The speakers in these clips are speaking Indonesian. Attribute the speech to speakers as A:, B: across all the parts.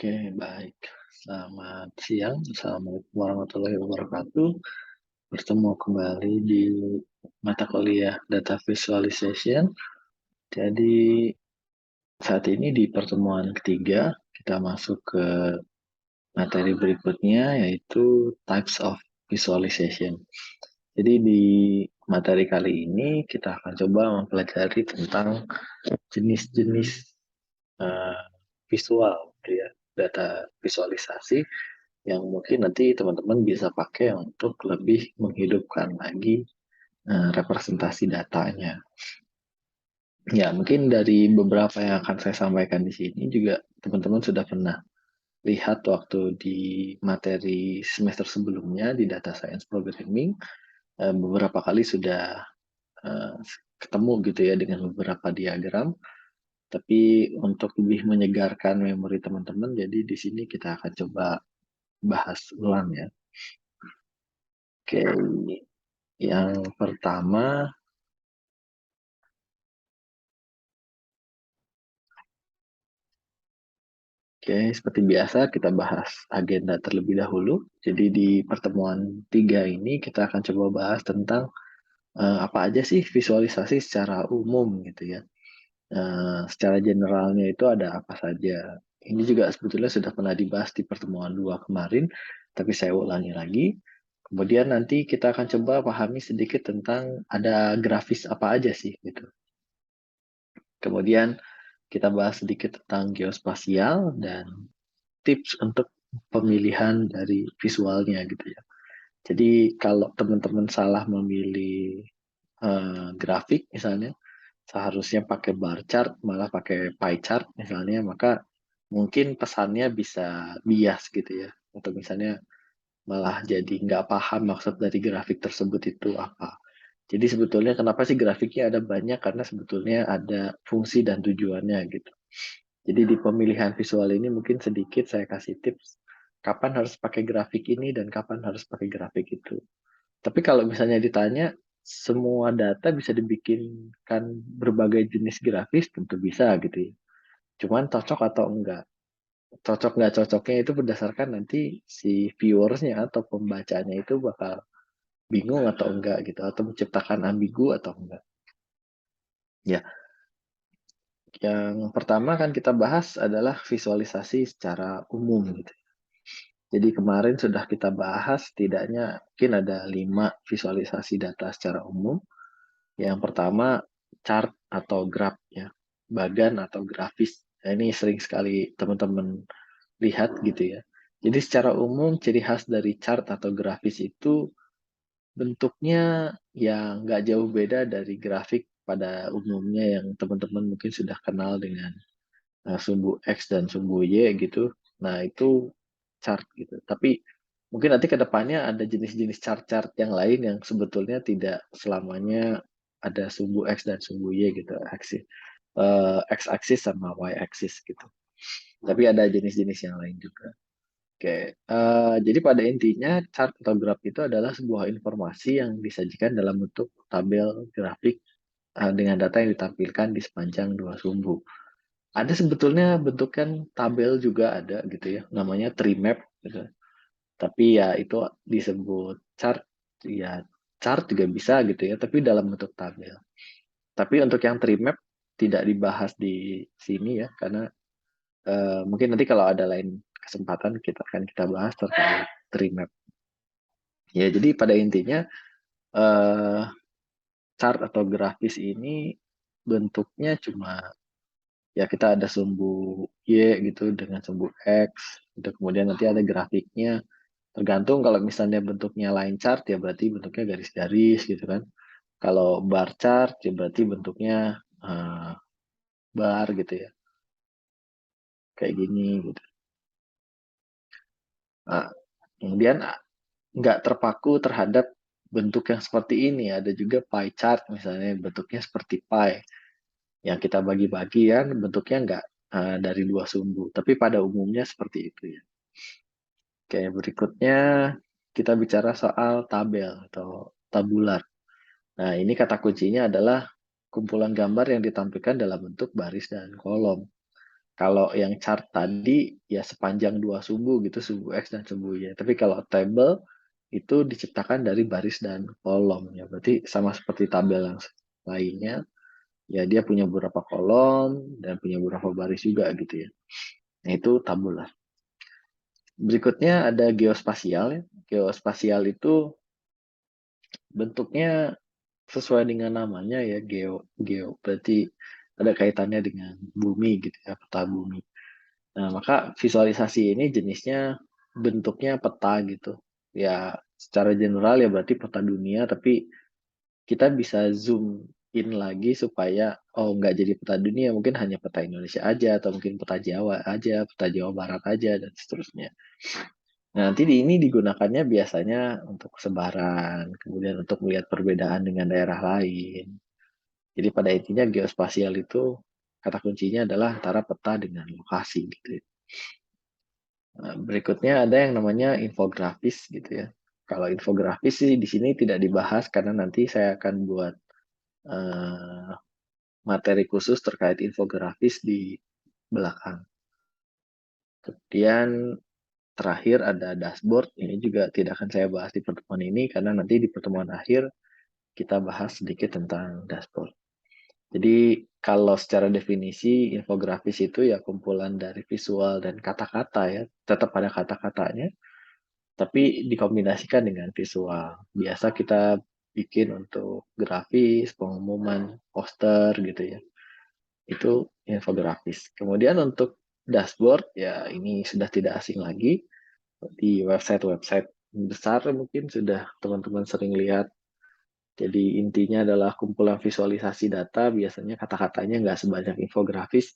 A: Oke, baik. Selamat siang. Assalamualaikum warahmatullahi wabarakatuh. Bertemu kembali di mata kuliah Data Visualization. Jadi, saat ini di pertemuan ketiga, kita masuk ke materi berikutnya, yaitu Types of Visualization. Jadi, di materi kali ini, kita akan coba mempelajari tentang jenis-jenis uh, visual, gitu ya, data visualisasi yang mungkin nanti teman-teman bisa pakai untuk lebih menghidupkan lagi representasi datanya. Ya, mungkin dari beberapa yang akan saya sampaikan di sini juga teman-teman sudah pernah lihat waktu di materi semester sebelumnya di Data Science Programming, beberapa kali sudah eh, ketemu gitu ya dengan beberapa diagram. Tapi untuk lebih menyegarkan memori teman-teman, jadi di sini kita akan coba bahas ulang ya. Oke, yang pertama, oke, seperti biasa kita bahas agenda terlebih dahulu. Jadi di pertemuan 3 ini kita akan coba bahas tentang apa aja sih visualisasi secara umum gitu ya. Secara generalnya itu ada apa saja. Ini juga sebetulnya sudah pernah dibahas di pertemuan 2 kemarin, tapi saya ulangi lagi. Kemudian nanti kita akan coba pahami sedikit tentang ada grafis apa aja sih gitu. Kemudian kita bahas sedikit tentang geospasial dan tips untuk pemilihan dari visualnya gitu ya. Jadi kalau teman-teman salah memilih grafik misalnya, seharusnya pakai bar chart, malah pakai pie chart misalnya, maka mungkin pesannya bisa bias gitu ya. Atau misalnya malah jadi nggak paham maksud dari grafik tersebut itu apa. Jadi sebetulnya kenapa sih grafiknya ada banyak? Karena sebetulnya ada fungsi dan tujuannya gitu. Jadi di pemilihan visual ini mungkin sedikit saya kasih tips kapan harus pakai grafik ini dan kapan harus pakai grafik itu. Tapi kalau misalnya ditanya semua data bisa dibikinkan berbagai jenis grafis tentu bisa gitu ya. Cuman cocok atau enggak. Cocok nggak cocoknya itu berdasarkan nanti si viewersnya atau pembacanya itu bakal bingung atau enggak gitu atau menciptakan ambigu atau enggak. Ya, yang pertama kan kita bahas adalah visualisasi secara umum gitu. Jadi kemarin sudah kita bahas setidaknya mungkin ada 5 visualisasi data secara umum. Yang pertama chart atau graph ya, bagan atau grafis. Nah, ini sering sekali teman-teman lihat gitu ya. Jadi secara umum ciri khas dari chart atau grafis itu bentuknya yang nggak jauh beda dari grafik pada umumnya yang teman-teman mungkin sudah kenal dengan sumbu X dan sumbu Y gitu. Nah, itu chart gitu. Tapi mungkin nanti ke depannya ada jenis-jenis chart-chart yang lain yang sebetulnya tidak selamanya ada sumbu X dan sumbu Y gitu, X-axis sama Y-axis gitu. Tapi ada jenis-jenis yang lain juga. Oke, jadi pada intinya chart atau graf itu adalah sebuah informasi yang disajikan dalam bentuk tabel grafik dengan data yang ditampilkan di sepanjang dua sumbu. Ada sebetulnya bentukan tabel juga ada gitu ya, namanya tree map gitu. Tapi ya itu disebut chart, ya chart juga bisa gitu ya, tapi dalam bentuk tabel. Tapi untuk yang tree map tidak dibahas di sini ya, karena mungkin nanti kalau ada lain kesempatan kita bahas terkait tree map. Ya jadi pada intinya eh, chart atau grafis ini bentuknya cuma ya kita ada sumbu Y gitu dengan sumbu X, gitu. Kemudian nanti ada grafiknya. Tergantung kalau misalnya bentuknya line chart ya berarti bentuknya garis-garis gitu kan. Kalau bar chart ya berarti bentuknya eh, bar gitu ya, kayak gini gitu. Nah, kemudian nggak terpaku terhadap bentuk yang seperti ini. Ada juga pie chart misalnya bentuknya seperti pie yang kita bagi-bagi kan bentuknya nggak dari dua sumbu, tapi pada umumnya seperti itu ya. Oke, berikutnya kita bicara soal tabel atau tabular. Nah, ini kata kuncinya adalah kumpulan gambar yang ditampilkan dalam bentuk baris dan kolom. Kalau yang chart tadi ya sepanjang 2 subuh gitu, subuh X dan subuh Y. Tapi kalau table itu diciptakan dari baris dan kolom ya. Berarti sama seperti tabel yang lainnya, ya dia punya beberapa kolom dan punya beberapa baris juga gitu ya. Nah, itu tabular. Berikutnya ada geospasial ya. Geospasial itu bentuknya sesuai dengan namanya ya, geo berarti ada kaitannya dengan bumi gitu ya, peta bumi. Nah, maka visualisasi ini jenisnya bentuknya peta gitu. Ya, secara general ya berarti peta dunia, tapi kita bisa zoom in lagi supaya oh nggak jadi peta dunia, mungkin hanya peta Indonesia aja atau mungkin peta Jawa aja, peta Jawa Barat aja dan seterusnya. Nah, nanti ini digunakannya biasanya untuk sebaran, kemudian untuk melihat perbedaan dengan daerah lain. Jadi pada intinya geospasial itu kata kuncinya adalah antara peta dengan lokasi gitu ya. Nah, berikutnya ada yang namanya infografis gitu ya. Kalau infografis sih di sini tidak dibahas karena nanti saya akan buat eh, materi khusus terkait infografis di belakang. Kemudian terakhir ada dashboard. Ini juga tidak akan saya bahas di pertemuan ini karena nanti di pertemuan akhir kita bahas sedikit tentang dashboard. Jadi kalau secara definisi infografis itu ya kumpulan dari visual dan kata-kata ya, tetap ada kata-katanya, tapi dikombinasikan dengan visual. Biasa kita bikin untuk grafis, pengumuman, poster gitu ya. Itu infografis. Kemudian untuk dashboard ya ini sudah tidak asing lagi di website-website besar mungkin sudah teman-teman sering lihat. Jadi intinya adalah kumpulan visualisasi data, biasanya kata-katanya nggak sebanyak infografis,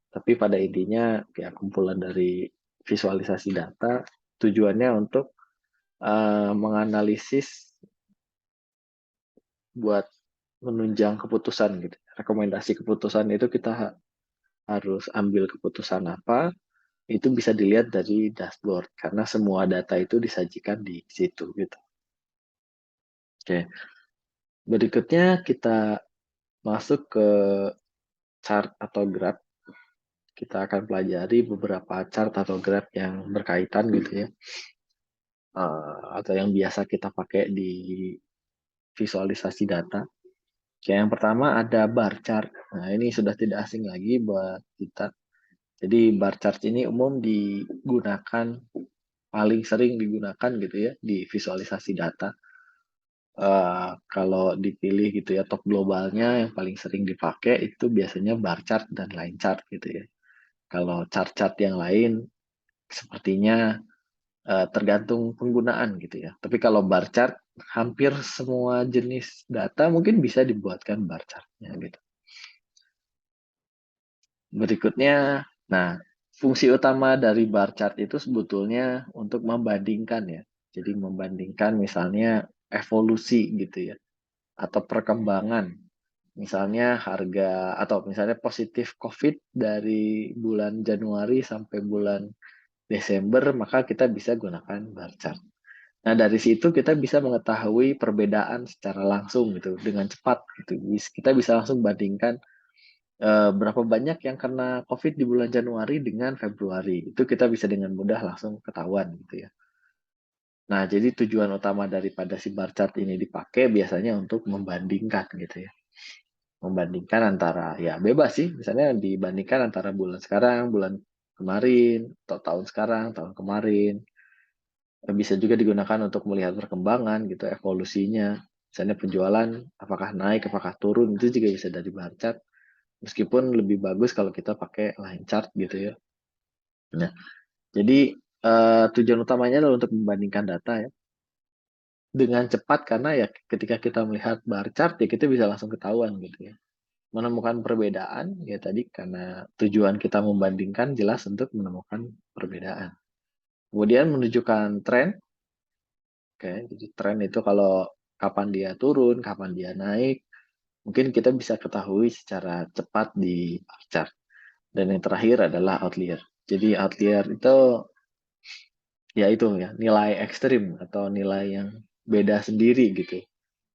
A: tapi pada intinya ya kumpulan dari visualisasi data, tujuannya untuk menganalisis buat menunjang keputusan gitu. Rekomendasi keputusan itu kita harus ambil keputusan apa, itu bisa dilihat dari dashboard karena semua data itu disajikan di situ gitu. Oke, berikutnya kita masuk ke chart atau graph. Kita akan pelajari beberapa chart atau graph yang berkaitan gitu ya, atau yang biasa kita pakai di visualisasi data. Oke, yang pertama ada bar chart. Nah, ini sudah tidak asing lagi buat kita. Jadi bar chart ini umum digunakan, paling sering digunakan gitu ya di visualisasi data. Kalau dipilih gitu ya top globalnya yang paling sering dipakai itu biasanya bar chart dan line chart gitu ya. Kalau chart-chart yang lain sepertinya tergantung penggunaan gitu ya. Tapi kalau bar chart hampir semua jenis data mungkin bisa dibuatkan bar chartnya gitu. Berikutnya, nah, fungsi utama dari bar chart itu sebetulnya untuk membandingkan ya. Jadi membandingkan misalnya evolusi gitu ya, atau perkembangan. Misalnya harga atau misalnya positif COVID dari bulan Januari sampai bulan Desember, maka kita bisa gunakan bar chart. Nah, dari situ kita bisa mengetahui perbedaan secara langsung gitu dengan cepat gitu. Kita bisa langsung bandingkan berapa banyak yang kena COVID di bulan Januari dengan Februari. Itu kita bisa dengan mudah langsung ketahuan gitu ya. Nah, jadi tujuan utama daripada si bar chart ini dipakai biasanya untuk membandingkan gitu ya. Membandingkan antara ya bebas sih, misalnya dibandingkan antara bulan sekarang, bulan kemarin, atau tahun sekarang, tahun kemarin. Bisa juga digunakan untuk melihat perkembangan gitu, evolusinya. Misalnya penjualan apakah naik, apakah turun, itu juga bisa dari bar chart. Meskipun lebih bagus kalau kita pakai line chart gitu ya. Nah, jadi tujuan utamanya adalah untuk membandingkan data ya dengan cepat karena ya ketika kita melihat bar chart ya kita bisa langsung ketahuan gitu ya. Menemukan perbedaan ya tadi karena tujuan kita membandingkan jelas untuk menemukan perbedaan. Kemudian menunjukkan tren. Oke, jadi tren itu kalau kapan dia turun, kapan dia naik, mungkin kita bisa ketahui secara cepat di bar chart. Dan yang terakhir adalah outlier. Jadi outlier itu ya itu ya nilai ekstrim atau nilai yang beda sendiri gitu.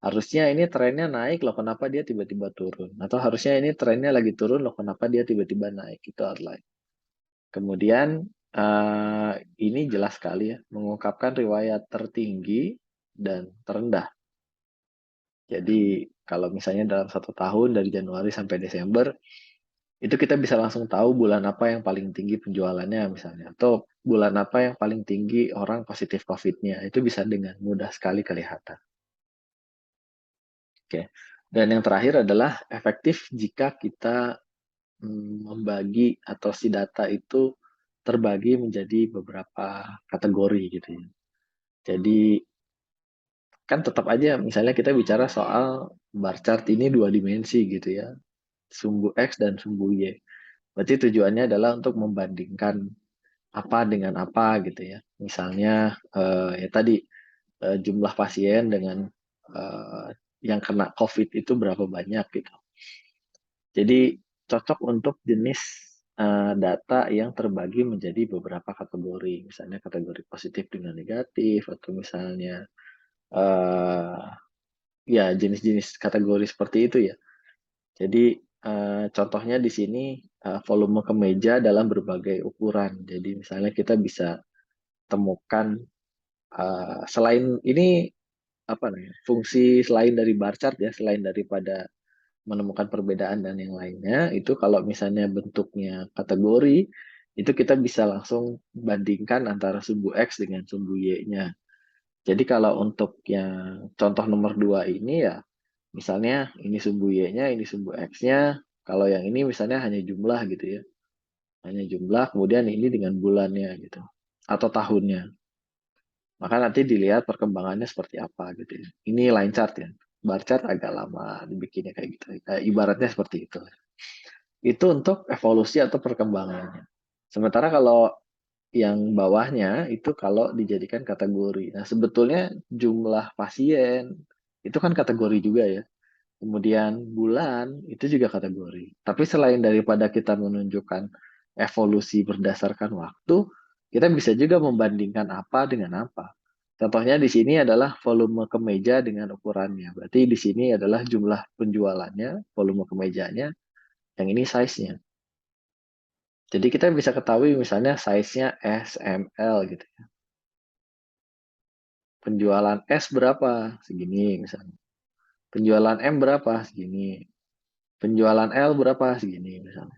A: Harusnya ini trennya naik loh, kenapa dia tiba-tiba turun? Atau harusnya ini trennya lagi turun loh, kenapa dia tiba-tiba naik? Itu outlier. Kemudian ini jelas sekali ya, mengungkapkan riwayat tertinggi dan terendah. Jadi kalau misalnya dalam 1 tahun dari Januari sampai Desember, itu kita bisa langsung tahu bulan apa yang paling tinggi penjualannya misalnya, atau bulan apa yang paling tinggi orang positif COVID-nya, itu bisa dengan mudah sekali kelihatan. Oke. Dan yang terakhir adalah efektif jika kita membagi atau si data itu terbagi menjadi beberapa kategori gitu ya. Jadi kan tetap aja misalnya kita bicara soal bar chart ini 2 dimensi gitu ya, sumbu X dan sumbu Y. Berarti tujuannya adalah untuk membandingkan apa dengan apa gitu ya. Misalnya ya tadi jumlah pasien dengan yang kena COVID itu berapa banyak gitu. Jadi cocok untuk jenis data yang terbagi menjadi beberapa kategori, misalnya kategori positif dengan negatif, atau misalnya eh, ya jenis-jenis kategori seperti itu ya. Jadi contohnya di sini volume kemeja dalam berbagai ukuran. Jadi misalnya kita bisa temukan selain ini apa namanya fungsi selain dari bar chart ya, selain daripada menemukan perbedaan dan yang lainnya, itu kalau misalnya bentuknya kategori, itu kita bisa langsung bandingkan antara sumbu X dengan sumbu Y-nya. Jadi kalau untuk yang contoh nomor 2 ini ya, misalnya ini sumbu Y-nya, ini sumbu X-nya, kalau yang ini misalnya hanya jumlah gitu ya, hanya jumlah, kemudian ini dengan bulannya gitu, atau tahunnya. Maka nanti dilihat perkembangannya seperti apa gitu ya. Ini line chart ya, bar chart agak lama dibikinnya kayak gitu. Ibaratnya seperti itu. Itu untuk evolusi atau perkembangannya. Sementara kalau yang bawahnya itu kalau dijadikan kategori. Nah, sebetulnya jumlah pasien itu kan kategori juga ya. Kemudian bulan itu juga kategori. Tapi selain daripada kita menunjukkan evolusi berdasarkan waktu, kita bisa juga membandingkan apa dengan apa. Contohnya di sini adalah volume kemeja dengan ukurannya. Berarti di sini adalah jumlah penjualannya, volume kemejanya, yang ini size-nya. Jadi kita bisa ketahui misalnya size-nya S, M, L gitu ya. Penjualan S berapa? Segini misalnya. Penjualan M berapa? Segini. Penjualan L berapa? Segini misalnya.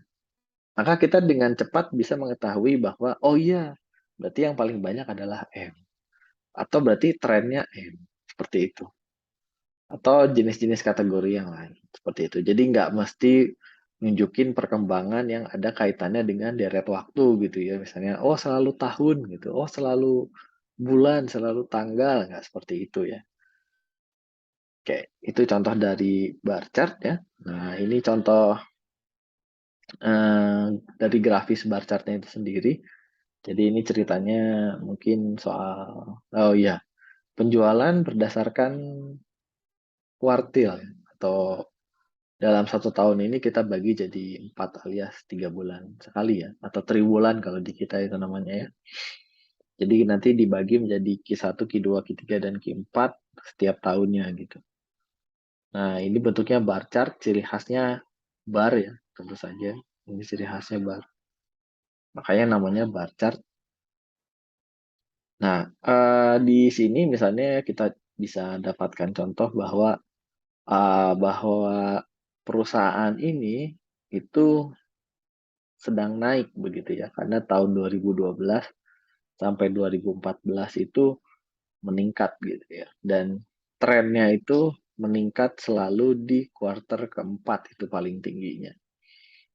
A: Maka kita dengan cepat bisa mengetahui bahwa, oh iya, berarti yang paling banyak adalah M. Atau berarti trennya M. Seperti itu. Atau jenis-jenis kategori yang lain. Seperti itu. Jadi nggak mesti nunjukin perkembangan yang ada kaitannya dengan deret waktu gitu ya. Misalnya, oh selalu tahun gitu. Oh selalu bulan, selalu tanggal. Nggak seperti itu ya. Oke, itu contoh dari bar chart ya. Nah, ini contoh dari grafis bar chartnya itu sendiri. Jadi ini ceritanya mungkin soal, oh iya, penjualan berdasarkan kuartil ya, atau dalam 1 tahun ini kita bagi jadi 4 alias 3 bulan sekali ya, atau triwulan kalau di kita itu namanya ya. Jadi nanti dibagi menjadi Q1, Q2, Q3, dan Q4 setiap tahunnya gitu. Nah ini bentuknya bar chart, ciri khasnya bar ya, tentu saja. Ini ciri khasnya bar. Makanya namanya bar chart. Nah, di sini misalnya kita bisa dapatkan contoh bahwa perusahaan ini itu sedang naik begitu ya, karena tahun 2012 sampai 2014 itu meningkat gitu ya, dan trennya itu meningkat selalu di kuarter keempat itu paling tingginya.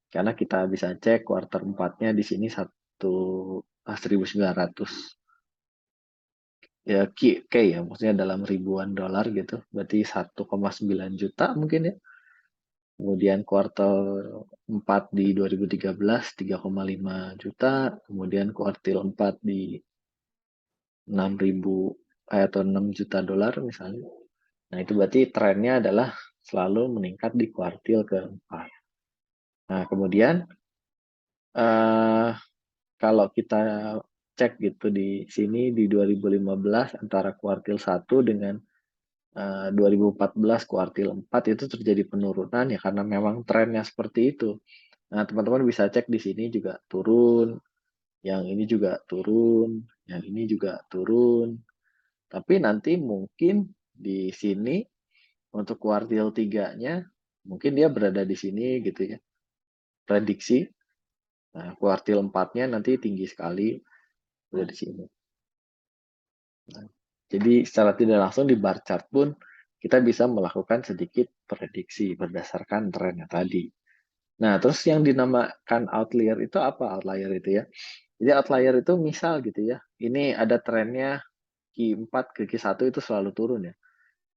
A: Karena kita bisa cek kuarter empatnya di sini 1.900 ya K ya, maksudnya dalam ribuan dolar gitu, berarti 1,9 juta mungkin ya. Kemudian kuartal 4 di 2013 3,5 juta, kemudian kuartil 4 di 6.000 atau 6 juta dolar misalnya. Nah, itu berarti trennya adalah selalu meningkat di kuartil keempat. Nah, kemudian eh, kalau kita cek gitu di sini di 2015 antara kuartil 1 dengan 2014 kuartil 4 itu terjadi penurunan ya, karena memang trennya seperti itu. Nah, teman-teman bisa cek di sini juga turun, yang ini juga turun, yang ini juga turun. Tapi nanti mungkin di sini untuk kuartil 3-nya mungkin dia berada di sini gitu ya. Prediksi. Nah, kuartil 4-nya nanti tinggi sekali berada di sini. Nah, jadi secara tidak langsung di bar chart pun kita bisa melakukan sedikit prediksi berdasarkan trennya tadi. Nah, terus yang dinamakan outlier itu apa outlier itu ya? Jadi outlier itu misal gitu ya, ini ada trennya Q4 ke Q1 itu selalu turun ya.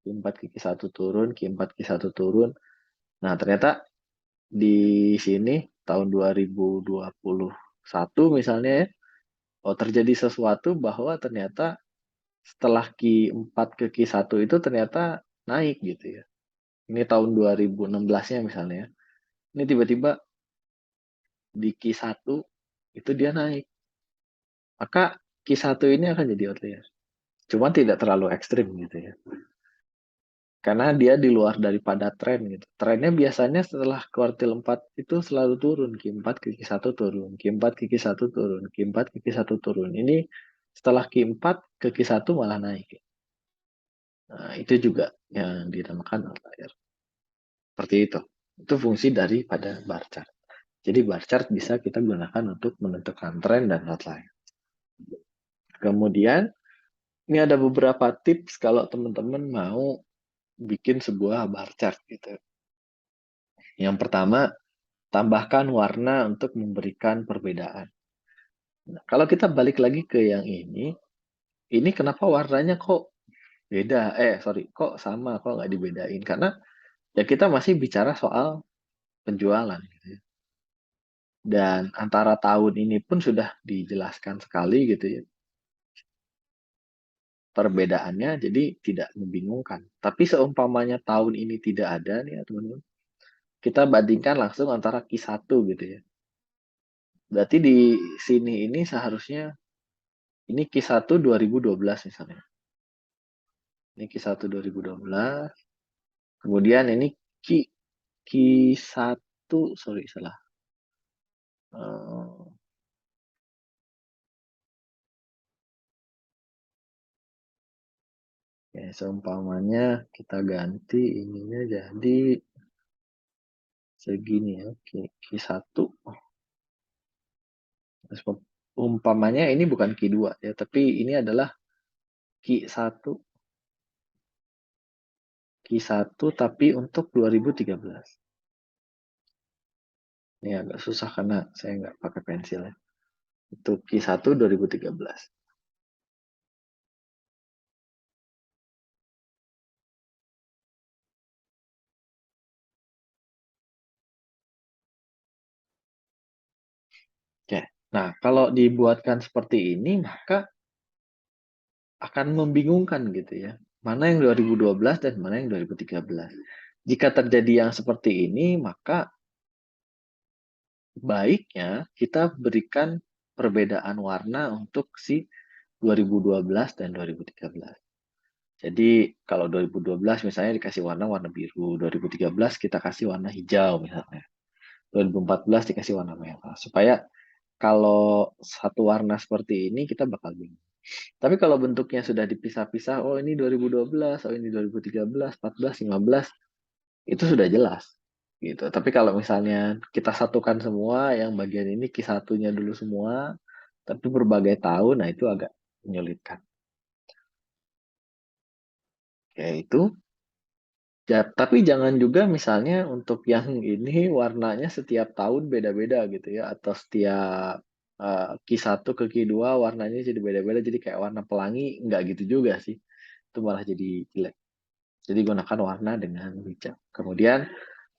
A: Q4 ke Q1 turun, Q4 ke Q1 turun. Nah, ternyata di sini tahun 2021 misalnya ya, oh terjadi sesuatu bahwa ternyata setelah Q4 ke Q1 itu ternyata naik gitu ya. Ini tahun 2016-nya misalnya ya. Ini tiba-tiba di Q1 itu dia naik. Maka Q1 ini akan jadi outlier. Cuma tidak terlalu ekstrim gitu ya. Karena dia di luar daripada tren gitu. Trennya biasanya setelah kuartil 4 itu selalu turun, Q4 ke Q1 turun, Q4 ke Q1 turun, Q4 ke Q1 turun. Ini setelah Q4 ke Q1 malah naik. Nah, itu juga yang dinamakan outlier. Seperti itu. Itu fungsi daripada bar chart. Jadi bar chart bisa kita gunakan untuk menentukan tren dan outlier. Kemudian ini ada beberapa tips kalau teman-teman mau bikin sebuah bar chart gitu. Yang pertama, tambahkan warna untuk memberikan perbedaan. Nah, kalau kita balik lagi ke yang ini kenapa warnanya kok beda? Sorry, kok sama, kok nggak dibedain? Karena ya kita masih bicara soal penjualan. Gitu ya. Dan antara tahun ini pun sudah dijelaskan sekali gitu ya. Perbedaannya jadi tidak membingungkan. Tapi seumpamanya tahun ini tidak ada nih ya teman-teman. Kita bandingkan langsung antara Q1 gitu ya. Berarti di sini ini seharusnya ini Q1 2012 misalnya. Ini Q1 2012. Kemudian ini Q1, sorry salah. Eh, ya, seumpamanya kita ganti ininya jadi segini ya. Q1. Terus umpamanya ini bukan Q2 ya, tapi ini adalah Q1 Q1 tapi untuk 2013. Ini agak susah karena saya nggak pakai pensil ya. Itu Q1 2013. Oke. Nah, kalau dibuatkan seperti ini maka akan membingungkan gitu ya. Mana yang 2012 dan mana yang 2013. Jika terjadi yang seperti ini, maka baiknya kita berikan perbedaan warna untuk si 2012 dan 2013. Jadi kalau 2012 misalnya dikasih warna biru, 2013 kita kasih warna hijau misalnya. 2014 dikasih warna merah. Supaya kalau satu warna seperti ini kita bakal bingung. Tapi kalau bentuknya sudah dipisah-pisah, oh ini 2012, oh ini 2013, 14, 15, itu sudah jelas. Gitu. Tapi kalau misalnya kita satukan semua, yang bagian ini Q1-nya dulu semua, tapi berbagai tahun, nah itu agak menyulitkan. Ya itu. Ya, tapi jangan juga misalnya untuk yang ini warnanya setiap tahun beda-beda gitu ya, atau setiap Q1 ke Q2 warnanya jadi beda-beda, jadi kayak warna pelangi, nggak gitu juga sih. Itu malah jadi jelek. Jadi gunakan warna dengan bijak. Kemudian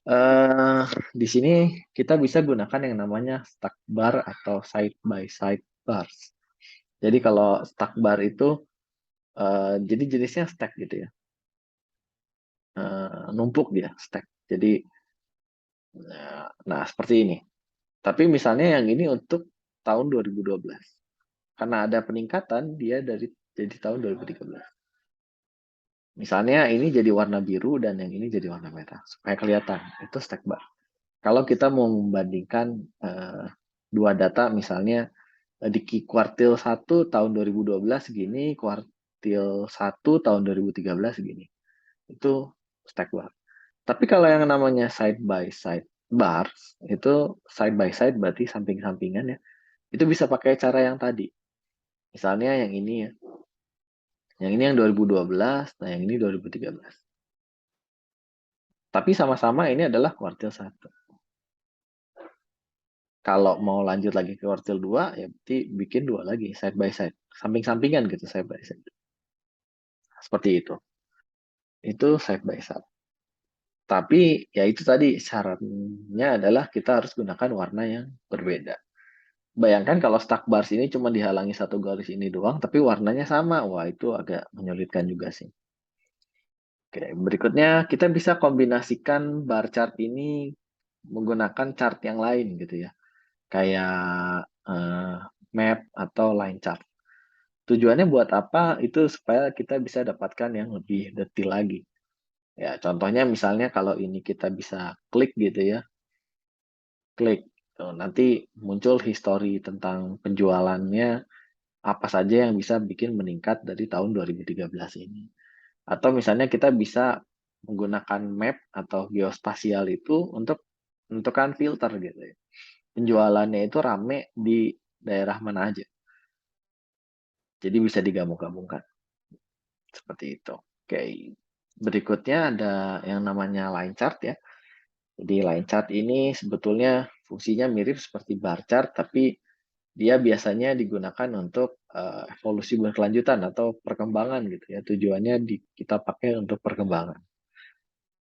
A: eh, di sini kita bisa gunakan yang namanya stack bar atau side by side bars. Jadi kalau stack bar itu jadi jenisnya stack gitu ya. Numpuk dia stack. Jadi nah seperti ini. Tapi misalnya yang ini untuk tahun 2012. Karena ada peningkatan dia dari jadi tahun 2013. Misalnya ini jadi warna biru dan yang ini jadi warna merah supaya kelihatan itu stack bar. Kalau kita mau membandingkan dua data misalnya di kuartil 1 tahun 2012 segini, kuartil 1 tahun 2013 segini. Itu stack bar. Tapi kalau yang namanya side by side bars, itu side by side berarti samping-sampingan ya. Itu bisa pakai cara yang tadi. Misalnya yang ini ya. Yang ini yang 2012, nah yang ini 2013. Tapi sama-sama ini adalah kuartil 1. Kalau mau lanjut lagi ke kuartil 2, ya berarti bikin 2 lagi, side by side. Samping-sampingan gitu, side by side. Seperti itu. Itu side by side. Tapi ya itu tadi syaratnya adalah kita harus gunakan warna yang berbeda. Bayangkan kalau stack bars ini cuma dihalangi satu garis ini doang, tapi warnanya sama. Wah, itu agak menyulitkan juga sih. Oke, berikutnya kita bisa kombinasikan bar chart ini menggunakan chart yang lain gitu ya. Kayak map atau line chart. Tujuannya buat apa? Itu supaya kita bisa dapatkan yang lebih detail lagi. Ya, contohnya misalnya kalau ini kita bisa klik gitu ya, klik. Tuh, nanti muncul history tentang penjualannya, apa saja yang bisa bikin meningkat dari tahun 2013 ini. Atau misalnya kita bisa menggunakan map atau geospasial itu untuk menentukan filter gitu ya. Penjualannya itu rame di daerah mana aja. Jadi bisa digabung-gabungkan. Seperti itu. Oke. Berikutnya ada yang namanya line chart ya. Jadi line chart ini sebetulnya fungsinya mirip seperti bar chart, tapi dia biasanya digunakan untuk evolusi berkelanjutan atau perkembangan gitu ya. Tujuannya kita pakai untuk perkembangan.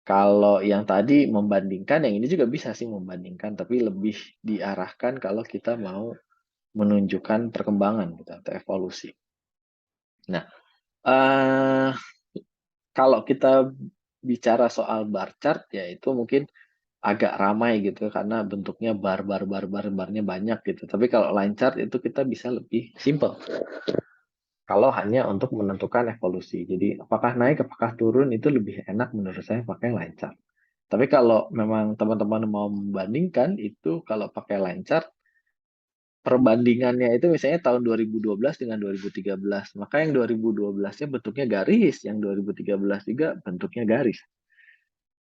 A: Kalau yang tadi membandingkan, yang ini juga bisa sih membandingkan, tapi lebih diarahkan kalau kita mau menunjukkan perkembangan gitu atau evolusi. Nah, eh, kalau kita bicara soal bar chart ya itu mungkin agak ramai gitu karena bentuknya barnya banyak gitu. Tapi kalau line chart itu kita bisa lebih simple. Kalau hanya untuk menentukan evolusi. Jadi apakah naik, apakah turun itu lebih enak menurut saya pakai line chart. Tapi kalau memang teman-teman mau membandingkan itu kalau pakai line chart perbandingannya itu misalnya tahun 2012 dengan 2013. Maka yang 2012-nya bentuknya garis, yang 2013 juga bentuknya garis.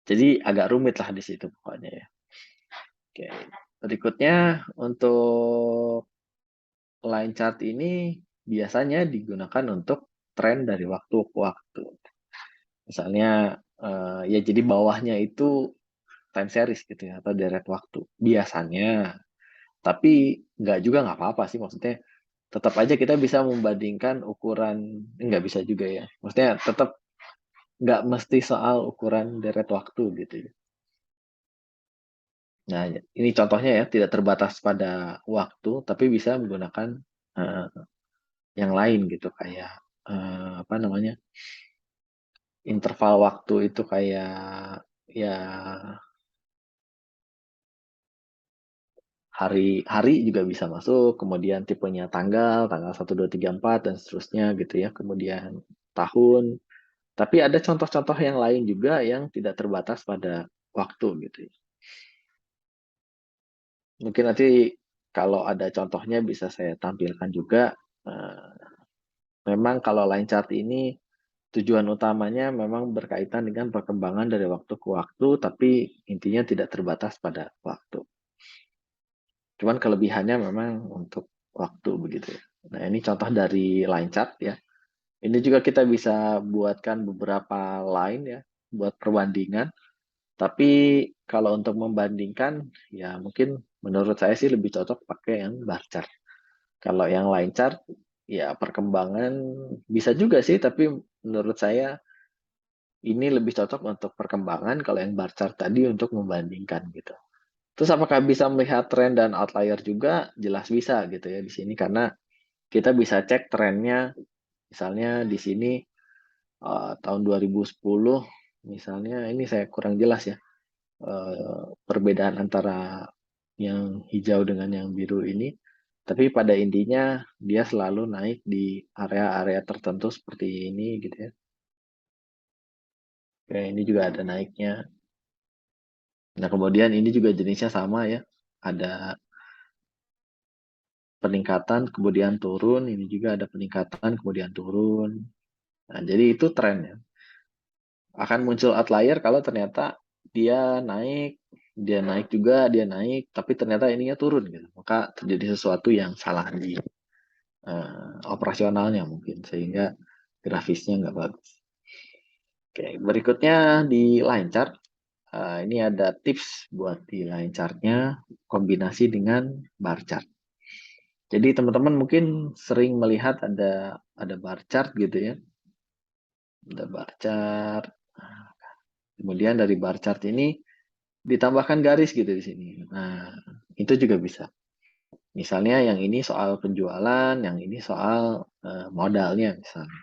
A: Jadi agak rumit lah di situ pokoknya ya. Oke. Berikutnya untuk line chart ini biasanya digunakan untuk tren dari waktu ke waktu. Misalnya ya jadi bawahnya itu time series gitu ya atau deret waktu. Biasanya, tapi nggak apa-apa sih maksudnya. Tetap aja kita bisa membandingkan ukuran, nggak bisa juga ya. Maksudnya tetap nggak mesti soal ukuran deret waktu gitu ya. Nah, ini contohnya ya, tidak terbatas pada waktu, tapi bisa menggunakan eh, yang lain gitu, kayak apa namanya, interval waktu itu kayak ya hari juga bisa masuk, kemudian tipenya tanggal, tanggal 1, 2, 3, 4 dan seterusnya gitu ya, kemudian tahun. Tapi ada contoh-contoh yang lain juga yang tidak terbatas pada waktu gitu ya. Mungkin nanti kalau ada contohnya bisa saya tampilkan juga. Eh, Memang kalau line chart ini tujuan utamanya memang berkaitan dengan perkembangan dari waktu ke waktu, tapi intinya tidak terbatas pada waktu. Cuman kelebihannya memang untuk waktu begitu ya. Nah, ini contoh dari line chart ya. Ini juga kita bisa buatkan beberapa line ya, buat perbandingan. Tapi kalau untuk membandingkan, ya mungkin menurut saya sih lebih cocok pakai yang bar chart. Kalau yang line chart, ya perkembangan bisa juga sih, tapi menurut saya ini lebih cocok untuk perkembangan, kalau yang bar chart tadi untuk membandingkan gitu. Terus apakah bisa melihat tren dan outlier juga? Jelas bisa gitu ya di sini karena kita bisa cek trennya misalnya di sini tahun 2010 misalnya ini saya kurang jelas ya perbedaan antara yang hijau dengan yang biru ini. Tapi pada intinya dia selalu naik di area-area tertentu seperti ini gitu ya. Kayak ini juga ada naiknya. Nah, kemudian ini juga jenisnya sama ya. Ada peningkatan kemudian turun, ini juga ada peningkatan kemudian turun. Nah, jadi itu tren ya. Akan muncul outlier kalau ternyata dia naik juga, dia naik, tapi ternyata ininya turun gitu. Maka terjadi sesuatu yang salah di operasionalnya mungkin, sehingga grafisnya nggak bagus. Oke, berikutnya di line chart. Ini ada tips buat di line chart-nya kombinasi dengan bar chart. Jadi teman-teman mungkin sering melihat ada bar chart gitu ya. Ada bar chart. Kemudian dari bar chart ini ditambahkan garis gitu di sini. Nah, itu juga bisa. Misalnya yang ini soal penjualan, yang ini soal modalnya misalnya.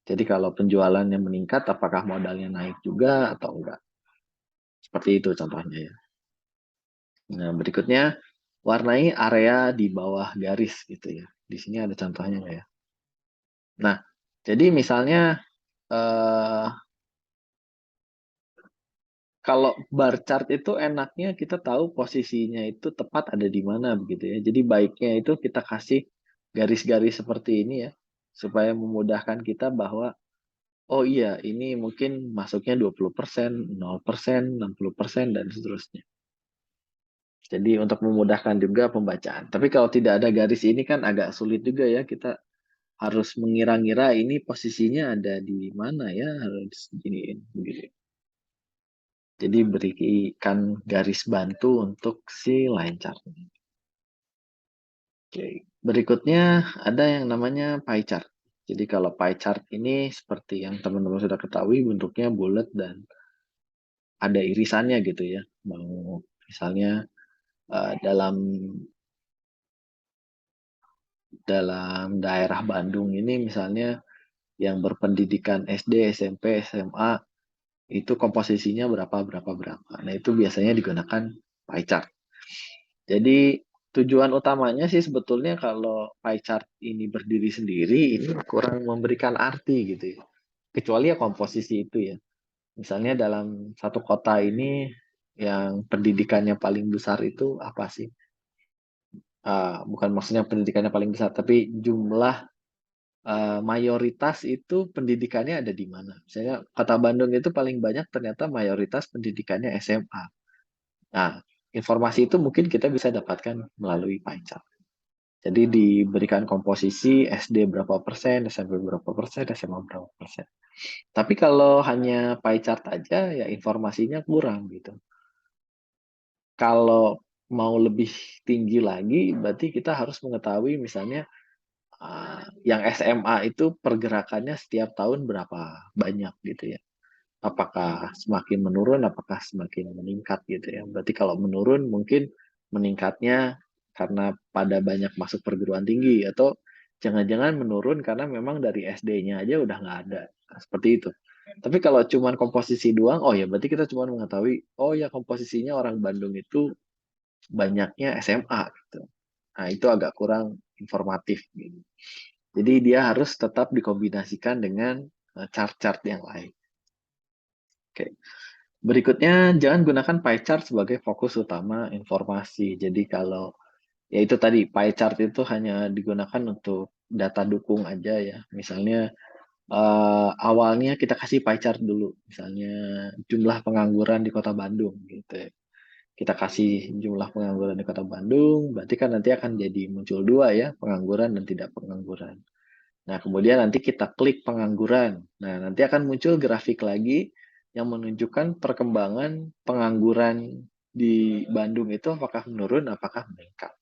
A: Jadi kalau penjualannya meningkat, apakah modalnya naik juga atau enggak? Seperti itu contohnya ya. Nah, berikutnya warnai area di bawah garis gitu ya. Di sini ada contohnya ya. Nah, jadi misalnya eh, kalau bar chart itu enaknya kita tahu posisinya itu tepat ada di mana begitu ya. Jadi baiknya itu kita kasih garis-garis seperti ini ya, supaya memudahkan kita bahwa oh iya ini mungkin masuknya 20%, 0%, 60% dan seterusnya. Jadi untuk memudahkan juga pembacaan. Tapi kalau tidak ada garis ini kan agak sulit juga ya, kita harus mengira-ngira ini posisinya ada di mana ya, harus giniin begitu. Jadi berikan garis bantu untuk si line chart. Oke. Berikutnya ada yang namanya pie chart. Jadi kalau pie chart ini seperti yang teman-teman sudah ketahui bentuknya bulat dan ada irisannya gitu ya. Mau misalnya dalam daerah Bandung ini misalnya yang berpendidikan SD, SMP, SMA itu komposisinya berapa berapa berapa. Nah, itu biasanya digunakan pie chart. Jadi tujuan utamanya sih sebetulnya kalau pie chart ini berdiri sendiri ini kurang memberikan arti gitu ya. Kecuali ya komposisi itu ya. Misalnya dalam satu kota ini yang pendidikannya paling besar itu apa sih? Bukan maksudnya pendidikannya paling besar, tapi jumlah mayoritas itu pendidikannya ada di mana. Misalnya kota Bandung itu paling banyak ternyata mayoritas pendidikannya SMA. Nah, informasi itu mungkin kita bisa dapatkan melalui pie chart. Jadi diberikan komposisi SD berapa persen, SMP berapa persen, SMA berapa persen. Tapi kalau hanya pie chart aja, ya informasinya kurang gitu. Kalau mau lebih tinggi lagi, berarti kita harus mengetahui misalnya yang SMA itu pergerakannya setiap tahun berapa banyak gitu ya. Apakah semakin menurun, apakah semakin meningkat gitu ya. Berarti kalau menurun mungkin meningkatnya karena pada banyak masuk perguruan tinggi atau jangan-jangan menurun karena memang dari SD-nya aja udah nggak ada. Nah, seperti itu. Tapi kalau cuman komposisi doang, oh ya berarti kita cuma mengetahui, oh ya komposisinya orang Bandung itu banyaknya SMA gitu. Nah, itu agak kurang informatif gitu. Jadi dia harus tetap dikombinasikan dengan chart-chart yang lain. Oke. Berikutnya, jangan gunakan pie chart sebagai fokus utama informasi. Jadi kalau ya itu tadi pie chart itu hanya digunakan untuk data dukung aja ya. Misalnya awalnya kita kasih pie chart dulu, misalnya jumlah pengangguran di Kota Bandung gitu ya. Kita kasih jumlah pengangguran di Kota Bandung, berarti kan nanti akan jadi muncul dua ya, pengangguran dan tidak pengangguran. Nah, kemudian nanti kita klik pengangguran. Nah, nanti akan muncul grafik lagi yang menunjukkan perkembangan pengangguran di Bandung itu apakah menurun, apakah meningkat.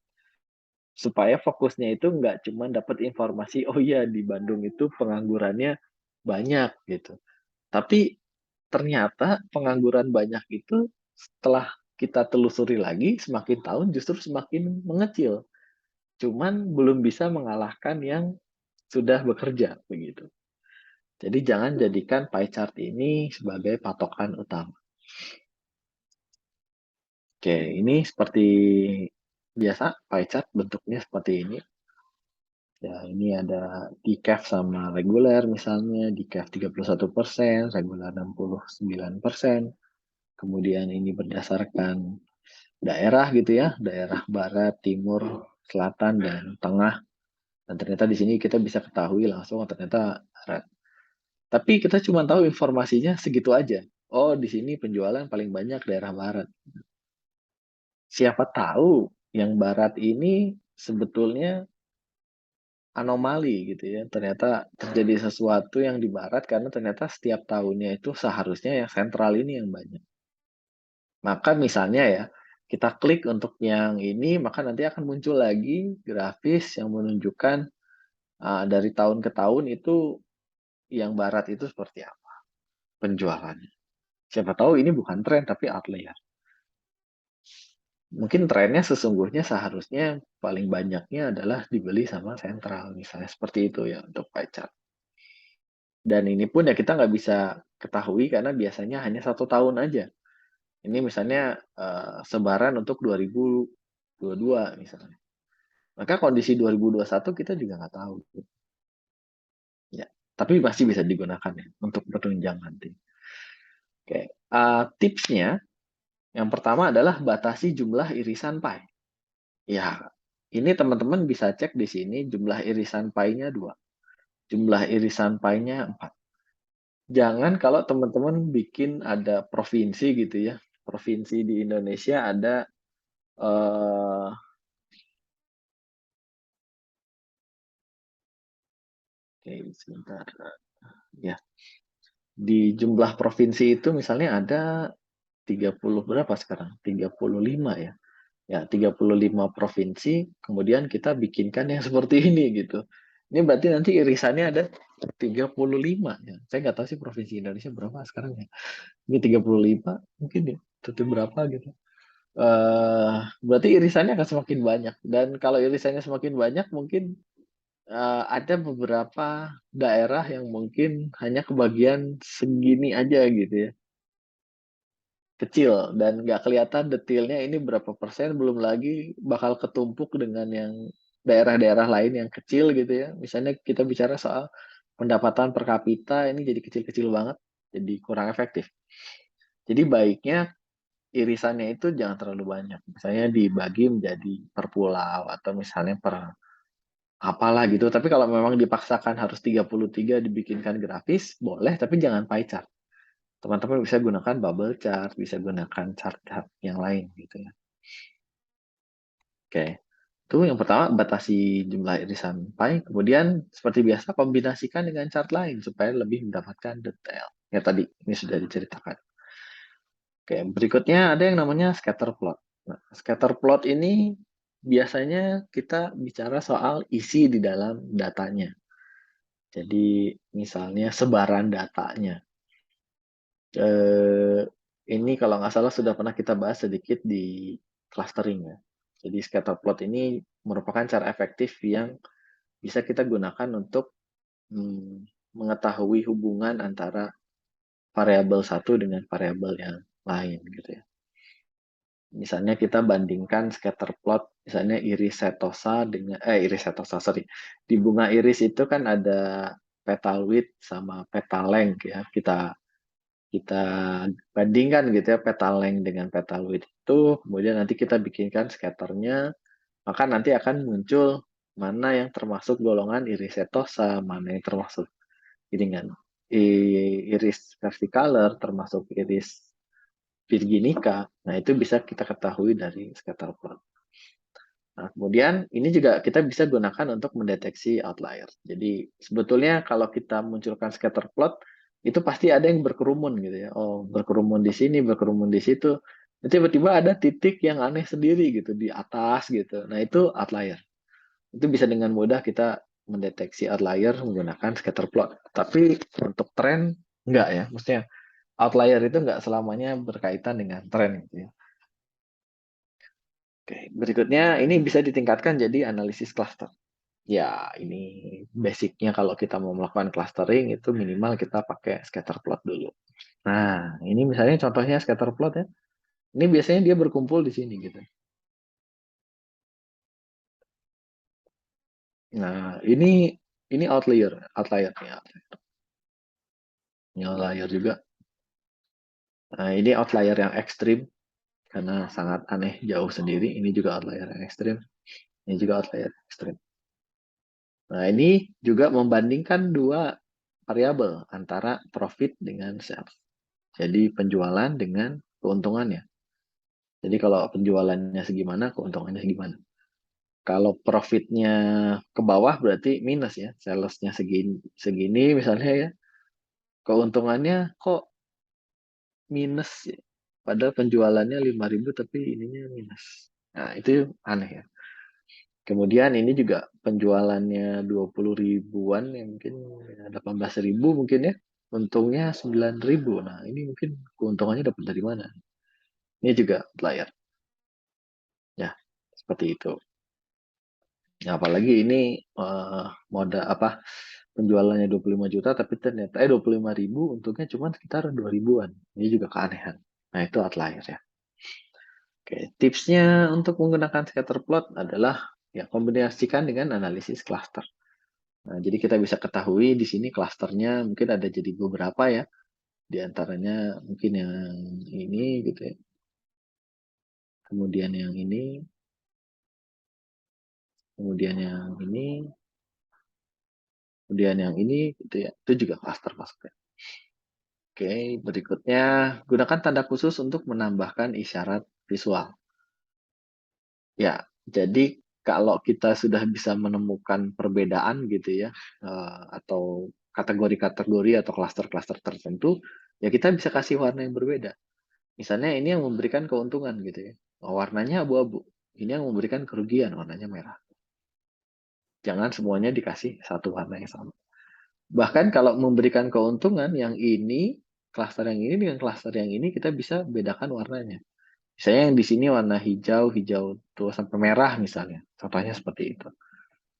A: Supaya fokusnya itu nggak cuma dapat informasi, oh iya di Bandung itu penganggurannya banyak gitu. Tapi ternyata pengangguran banyak itu setelah kita telusuri lagi, semakin tahun justru semakin mengecil. Cuman belum bisa mengalahkan yang sudah bekerja begitu. Jadi jangan jadikan pie chart ini sebagai patokan utama. Oke, ini seperti biasa pie chart bentuknya seperti ini. Ya, ini ada decaf sama reguler misalnya, decaf 31%, reguler 69%. Kemudian ini berdasarkan daerah gitu ya, daerah barat, timur, selatan, dan tengah. Dan ternyata di sini kita bisa ketahui langsung, oh, ternyata barat. Tapi kita cuma tahu informasinya segitu aja. Oh, di sini penjualan paling banyak daerah barat. Siapa tahu yang barat ini sebetulnya anomali gitu ya. Ternyata terjadi sesuatu yang di barat karena ternyata setiap tahunnya itu seharusnya yang sentral ini yang banyak. Maka misalnya ya, kita klik untuk yang ini, maka nanti akan muncul lagi grafis yang menunjukkan dari tahun ke tahun itu yang barat itu seperti apa penjualannya. Siapa tahu ini bukan tren tapi outlier. Mungkin trennya sesungguhnya seharusnya paling banyaknya adalah dibeli sama sentral, misalnya seperti itu ya untuk pie chart. Dan ini pun ya kita nggak bisa ketahui karena biasanya hanya 1 tahun aja. Ini misalnya sebaran untuk 2022 misalnya. Maka kondisi 2021 kita juga nggak tahu. Ya, tapi masih bisa digunakan ya untuk penunjang nanti. Oke, tipsnya yang pertama adalah batasi jumlah irisan pie. Ya, ini teman-teman bisa cek di sini jumlah irisan pie-nya 2, jumlah irisan pie-nya 4. Jangan kalau teman-teman bikin ada provinsi gitu ya. Provinsi di Indonesia ada eh oke, sebentar. Ya, di jumlah provinsi itu misalnya ada 30 berapa sekarang? 35 ya. Ya, 35 provinsi, kemudian kita bikinkan yang seperti ini gitu. Ini berarti nanti irisannya ada 35 ya. Saya nggak tahu sih provinsi Indonesia berapa sekarang ya. Ini 35 mungkin ya. Tentu berapa gitu. Berarti irisannya akan semakin banyak. Dan kalau irisannya semakin banyak, mungkin ada beberapa daerah yang mungkin hanya kebagian segini aja gitu ya. Kecil dan nggak kelihatan detailnya ini berapa persen, belum lagi bakal ketumpuk dengan yang daerah-daerah lain yang kecil gitu ya. Misalnya kita bicara soal pendapatan per kapita ini jadi kecil-kecil banget, jadi kurang efektif. Jadi baiknya irisannya itu jangan terlalu banyak. Misalnya dibagi menjadi per pulau atau misalnya per apalah gitu. Tapi kalau memang dipaksakan harus 33 dibikinkan grafis, boleh, tapi jangan pie chart. Teman-teman bisa gunakan bubble chart, bisa gunakan chart-chart yang lain gitu ya. Oke, itu yang pertama batasi jumlah irisan pie, kemudian seperti biasa kombinasikan dengan chart lain supaya lebih mendapatkan detail. Ya tadi ini sudah diceritakan. Oke, berikutnya ada yang namanya scatter plot. Nah, scatter plot ini biasanya kita bicara soal isi di dalam datanya. Jadi misalnya sebaran datanya. Eh, ini kalau nggak salah sudah pernah kita bahas sedikit di clustering ya. Jadi scatter plot ini merupakan cara efektif yang bisa kita gunakan untuk mengetahui hubungan antara variabel satu dengan variabel yang lain gitu ya. Misalnya kita bandingkan scatter plot, misalnya iris setosa dengan iris setosa, sorry. Di bunga iris itu kan ada petal width sama petal length ya. Kita kita bandingkan gitu ya petal length dengan petal width itu, kemudian nanti kita bikinkan scatternya, maka nanti akan muncul mana yang termasuk golongan iris setosa, mana yang termasuk iringan iris versicolor, termasuk iris virginica. Nah, itu bisa kita ketahui dari scatter plot. Nah, kemudian ini juga kita bisa gunakan untuk mendeteksi outlier. Jadi sebetulnya kalau kita munculkan scatter plot, itu pasti ada yang berkerumun gitu ya. Oh, berkerumun di sini, berkerumun di situ. Nanti tiba-tiba ada titik yang aneh sendiri gitu di atas gitu. Nah, itu outlier. Itu bisa dengan mudah kita mendeteksi outlier menggunakan scatter plot. Tapi untuk tren enggak ya. Maksudnya outlier itu enggak selamanya berkaitan dengan tren gitu ya. Oke, berikutnya ini bisa ditingkatkan jadi analisis cluster. Ya, ini basicnya kalau kita mau melakukan clustering itu minimal kita pakai scatter plot dulu. Nah, ini misalnya contohnya scatter plot ya. Ini biasanya dia berkumpul di sini gitu. Nah, ini outlier, outliernya. Ini outlier juga. Nah, ini outlier yang ekstrim karena sangat aneh jauh sendiri. Ini juga outlier yang ekstrim. Ini juga outlier ekstrim. Nah, ini juga membandingkan dua variabel antara profit dengan sales. Jadi penjualan dengan keuntungannya. Jadi kalau penjualannya segimana, keuntungannya segimana. Kalau profitnya ke bawah berarti minus ya. Salesnya segini, segini misalnya ya. Keuntungannya kok minus ya. Padahal penjualannya 5.000 tapi ininya minus. Nah, itu aneh ya. Kemudian ini juga penjualannya 20 ribuan ya mungkin 18.000 mungkin ya. Untungnya 9.000. Nah, ini mungkin keuntungannya dapat dari mana? Ini juga outlier. Ya, seperti itu. Ya, apalagi ini moda apa penjualannya 25 juta tapi ternyata 25.000 untungnya cuma sekitar 2 ribuan. Ini juga keanehan. Nah, itu outlier ya. Oke, tipsnya untuk menggunakan scatter plot adalah ya kombinasikan dengan analisis cluster. Nah, jadi kita bisa ketahui di sini klasternya mungkin ada jadi beberapa ya. Di antaranya mungkin yang ini gitu ya. Kemudian yang ini, kemudian yang ini, kemudian yang ini gitu ya. Itu juga cluster masuknya. Oke, berikutnya gunakan tanda khusus untuk menambahkan isyarat visual. Ya, jadi kalau kita sudah bisa menemukan perbedaan gitu ya, atau kategori-kategori atau klaster-klaster tertentu, ya kita bisa kasih warna yang berbeda. Misalnya ini yang memberikan keuntungan gitu ya, warnanya abu-abu. Ini yang memberikan kerugian, warnanya merah. Jangan semuanya dikasih satu warna yang sama. Bahkan kalau memberikan keuntungan, yang ini, klaster yang ini dengan klaster yang ini, kita bisa bedakan warnanya. Misalnya yang di sini warna hijau, hijau tua sampai merah misalnya. Contohnya seperti itu.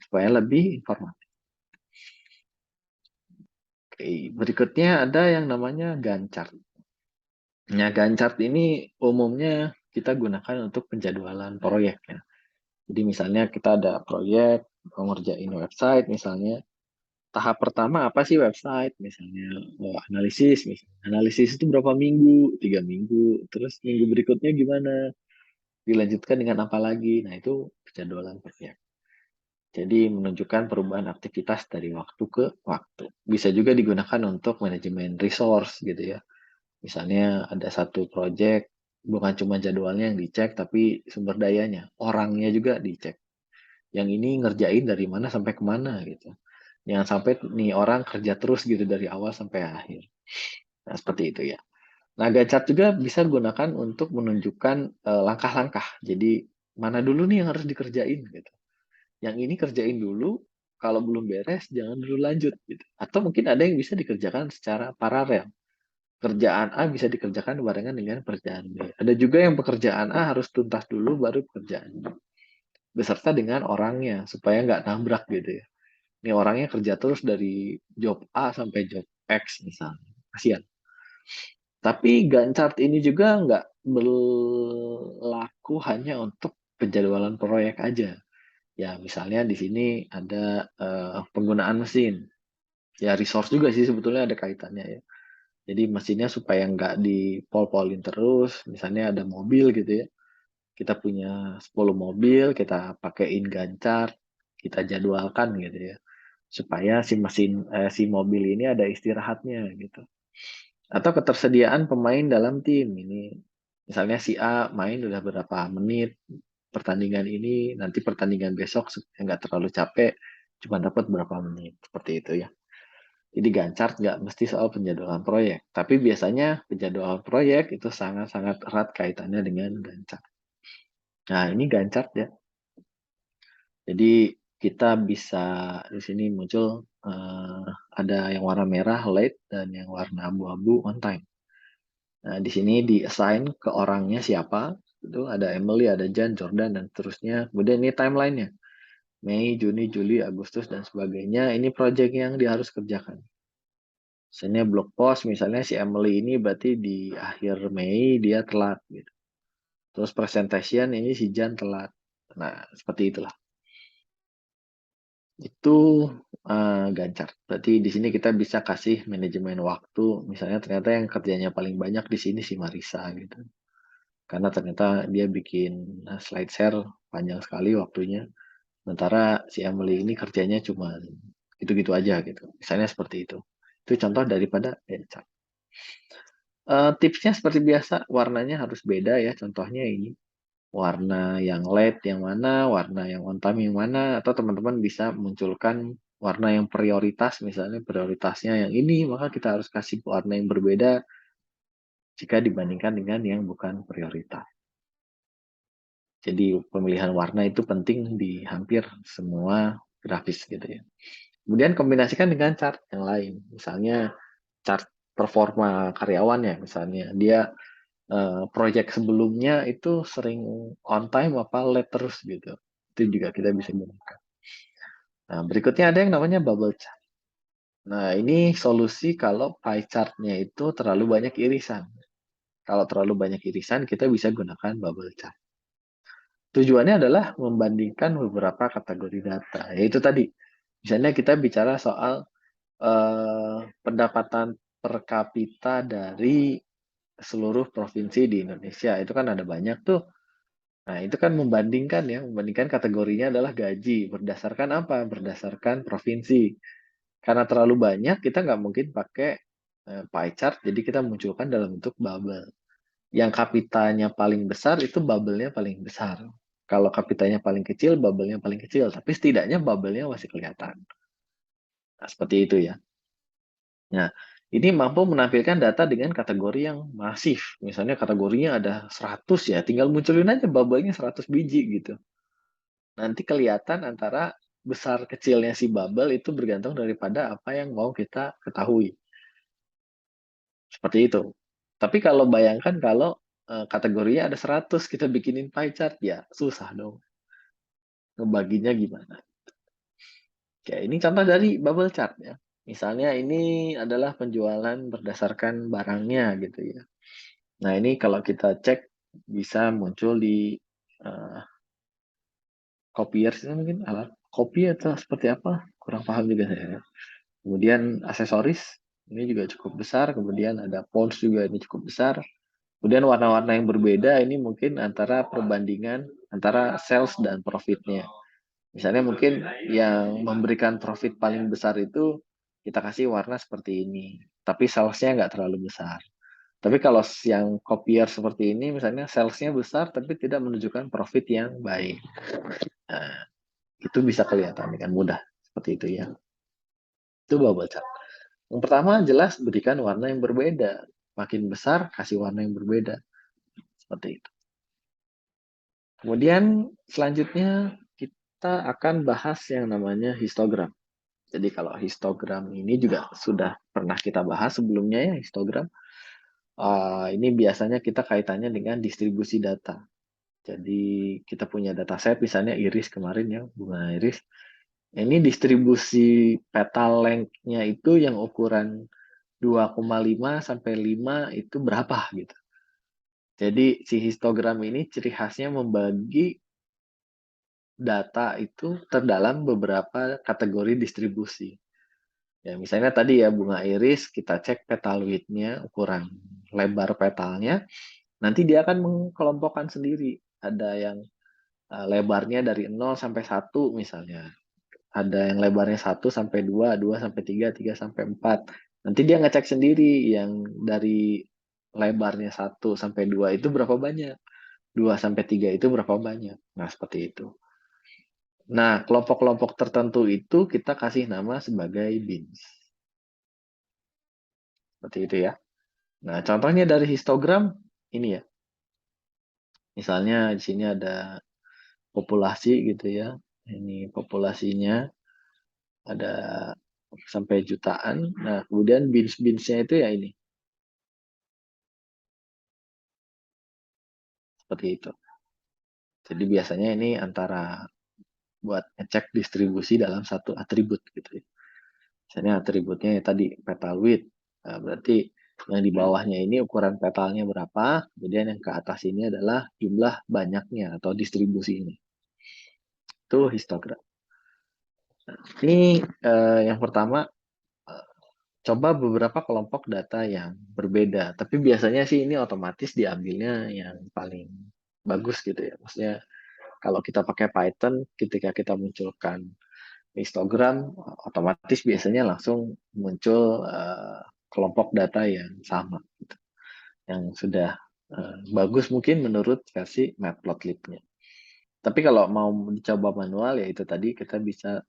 A: Supaya lebih informatif. Oke, berikutnya ada yang namanya Gantt chart. Nah, Gantt chart ini umumnya kita gunakan untuk penjadwalan proyek ya. Jadi misalnya kita ada proyek mau ngerjain website misalnya. Tahap pertama apa sih website? Misalnya analisis. Misalnya. Analisis itu berapa minggu? 3 minggu. Terus minggu berikutnya gimana? Dilanjutkan dengan apa lagi? Nah, itu penjadwalan proyek. Jadi menunjukkan perubahan aktivitas dari waktu ke waktu. Bisa juga digunakan untuk manajemen resource gitu ya. Misalnya ada satu project, bukan cuma jadwalnya yang dicek, tapi sumber dayanya, orangnya juga dicek. Yang ini ngerjain dari mana sampai kemana gitu. Jangan sampai nih orang kerja terus gitu dari awal sampai akhir. Nah, seperti itu ya. Nah, Gantt juga bisa digunakan untuk menunjukkan langkah-langkah. Jadi mana dulu nih yang harus dikerjain gitu. Yang ini kerjain dulu, kalau belum beres jangan dulu lanjut gitu. Atau mungkin ada yang bisa dikerjakan secara paralel. Kerjaan A bisa dikerjakan barengan dengan pekerjaan B. Ada juga yang pekerjaan A harus tuntas dulu baru pekerjaan B. Beserta dengan orangnya supaya nggak nabrak gitu ya. Ini orangnya kerja terus dari job A sampai job X misalnya. Kasihan. Tapi Gantt chart ini juga nggak berlaku hanya untuk penjadwalan proyek aja. Ya, misalnya di sini ada penggunaan mesin. Ya, resource juga sih sebetulnya ada kaitannya ya. Jadi mesinnya supaya nggak dipol-polin terus. Misalnya ada mobil gitu ya. Kita punya 10 mobil, kita pakaiin gancar, kita jadwalkan gitu ya. Supaya si mobil ini ada istirahatnya gitu. Atau ketersediaan pemain dalam tim ini. Misalnya si A main udah berapa menit, pertandingan ini, nanti pertandingan besok nggak terlalu capek, cuma dapat berapa menit, seperti itu ya. Jadi Gantt nggak mesti soal penjadwalan proyek, tapi biasanya penjadwalan proyek itu sangat-sangat erat kaitannya dengan Gantt. Nah, ini Gantt ya. Jadi kita bisa di sini muncul ada yang warna merah late dan yang warna abu-abu on time. Nah, di sini di-assign ke orangnya siapa. Itu ada Emily, ada Jan, Jordan, dan seterusnya. Kemudian ini timeline-nya. Mei, Juni, Juli, Agustus, dan sebagainya. Ini project yang dia harus kerjakan. Misalnya blog post, misalnya si Emily ini berarti di akhir Mei dia telat. Gitu. Terus presentation ini si Jan telat. Nah, seperti itulah. Itu Gancar. Berarti di sini kita bisa kasih manajemen waktu. Misalnya ternyata yang kerjanya paling banyak di sini si Marisa gitu. Karena ternyata dia bikin slide share panjang sekali waktunya. Sementara si Emily ini kerjanya cuma gitu-gitu aja gitu. Misalnya seperti itu. Itu contoh daripada pie chart. Tipsnya seperti biasa, warnanya harus beda ya. Contohnya ini, warna yang light yang mana, warna yang on time yang mana, atau teman-teman bisa munculkan warna yang prioritas, misalnya prioritasnya yang ini, maka kita harus kasih warna yang berbeda jika dibandingkan dengan yang bukan prioritas. Jadi pemilihan warna itu penting di hampir semua grafis gitu ya. Kemudian kombinasikan dengan chart yang lain. Misalnya chart performa karyawan ya, misalnya dia project sebelumnya itu sering on time apa late terus gitu. Itu juga kita bisa gunakan. Nah, berikutnya ada yang namanya bubble chart. Nah, ini solusi kalau pie chart-nya itu terlalu banyak irisan. Kalau terlalu banyak irisan, kita bisa gunakan bubble chart. Tujuannya adalah membandingkan beberapa kategori data. Yaitu tadi, misalnya kita bicara soal pendapatan per kapita dari seluruh provinsi di Indonesia. Itu kan ada banyak tuh. Nah, itu kan membandingkan ya, membandingkan kategorinya adalah gaji. Berdasarkan apa? Berdasarkan provinsi. Karena terlalu banyak, kita nggak mungkin pakai pie chart, jadi kita munculkan dalam bentuk bubble. Yang kapitanya paling besar, itu bubble-nya paling besar. Kalau kapitanya paling kecil, bubble-nya paling kecil. Tapi setidaknya bubble-nya masih kelihatan. Nah, seperti itu ya. Nah, ini mampu menampilkan data dengan kategori yang masif. Misalnya kategorinya ada 100 ya, tinggal munculin aja bubble-nya 100 biji gitu. Nanti kelihatan antara besar kecilnya si bubble itu bergantung daripada apa yang mau kita ketahui. Seperti itu. Tapi kalau bayangkan kalau kategorinya ada 100, kita bikinin pie chart, ya susah dong. Ngebaginya gimana? Oke, ini contoh dari bubble chart ya. Misalnya ini adalah penjualan berdasarkan barangnya gitu ya. Nah, ini kalau kita cek bisa muncul di uh, copier mungkin alat copy atau seperti apa, kurang paham juga saya. Kemudian aksesoris ini juga cukup besar, kemudian ada fonts juga ini cukup besar. Kemudian warna-warna yang berbeda ini mungkin antara perbandingan antara sales dan profitnya. Misalnya mungkin yang memberikan profit paling besar itu kita kasih warna seperti ini, tapi salesnya nggak terlalu besar. Tapi kalau yang copier seperti ini, misalnya salesnya besar tapi tidak menunjukkan profit yang baik. Nah, itu bisa kelihatan dengan mudah seperti itu ya. Itu bubble chart. Yang pertama jelas berikan warna yang berbeda. Makin besar kasih warna yang berbeda. Seperti itu. Kemudian selanjutnya kita akan bahas yang namanya histogram. Jadi kalau histogram ini juga sudah pernah kita bahas sebelumnya ya histogram. Ini biasanya kita kaitannya dengan distribusi data. Jadi kita punya dataset misalnya iris kemarin ya, bunga iris. Ini distribusi petal length-nya itu yang ukuran 2,5 sampai 5 itu berapa gitu. Jadi si histogram ini ciri khasnya membagi data itu terdalam beberapa kategori distribusi. Ya, misalnya tadi ya bunga iris kita cek petal width-nya, ukuran lebar petalnya, nanti dia akan mengkelompokkan sendiri. Ada yang lebarnya dari 0 sampai 1 misalnya. Ada yang lebarnya 1 sampai 2, 2 sampai 3, 3 sampai 4. Nanti dia ngecek sendiri yang dari lebarnya 1 sampai 2 itu berapa banyak. 2 sampai 3 itu berapa banyak. Nah, seperti itu. Nah, kelompok-kelompok tertentu itu kita kasih nama sebagai bins. Seperti itu ya. Nah, contohnya dari histogram ini ya. Misalnya di sini ada populasi gitu ya. Ini populasinya ada sampai jutaan. Nah, kemudian bins-binsnya itu ya ini. Seperti itu. Jadi biasanya ini antara buat ngecek distribusi dalam satu atribut gitu ya. Misalnya atributnya ya tadi petal width. Nah, berarti yang di bawahnya ini ukuran petalnya berapa, kemudian yang ke atas ini adalah jumlah banyaknya atau distribusi ini. Itu histogram. Ini yang pertama coba beberapa kelompok data yang berbeda. Tapi biasanya sih ini otomatis diambilnya yang paling bagus gitu ya. Maksudnya Kalau kita pakai Python, ketika kita munculkan histogram, otomatis biasanya langsung muncul kelompok data yang sama, gitu, yang sudah bagus mungkin menurut versi Matplotlib-nya. Tapi kalau mau dicoba manual, ya itu tadi kita bisa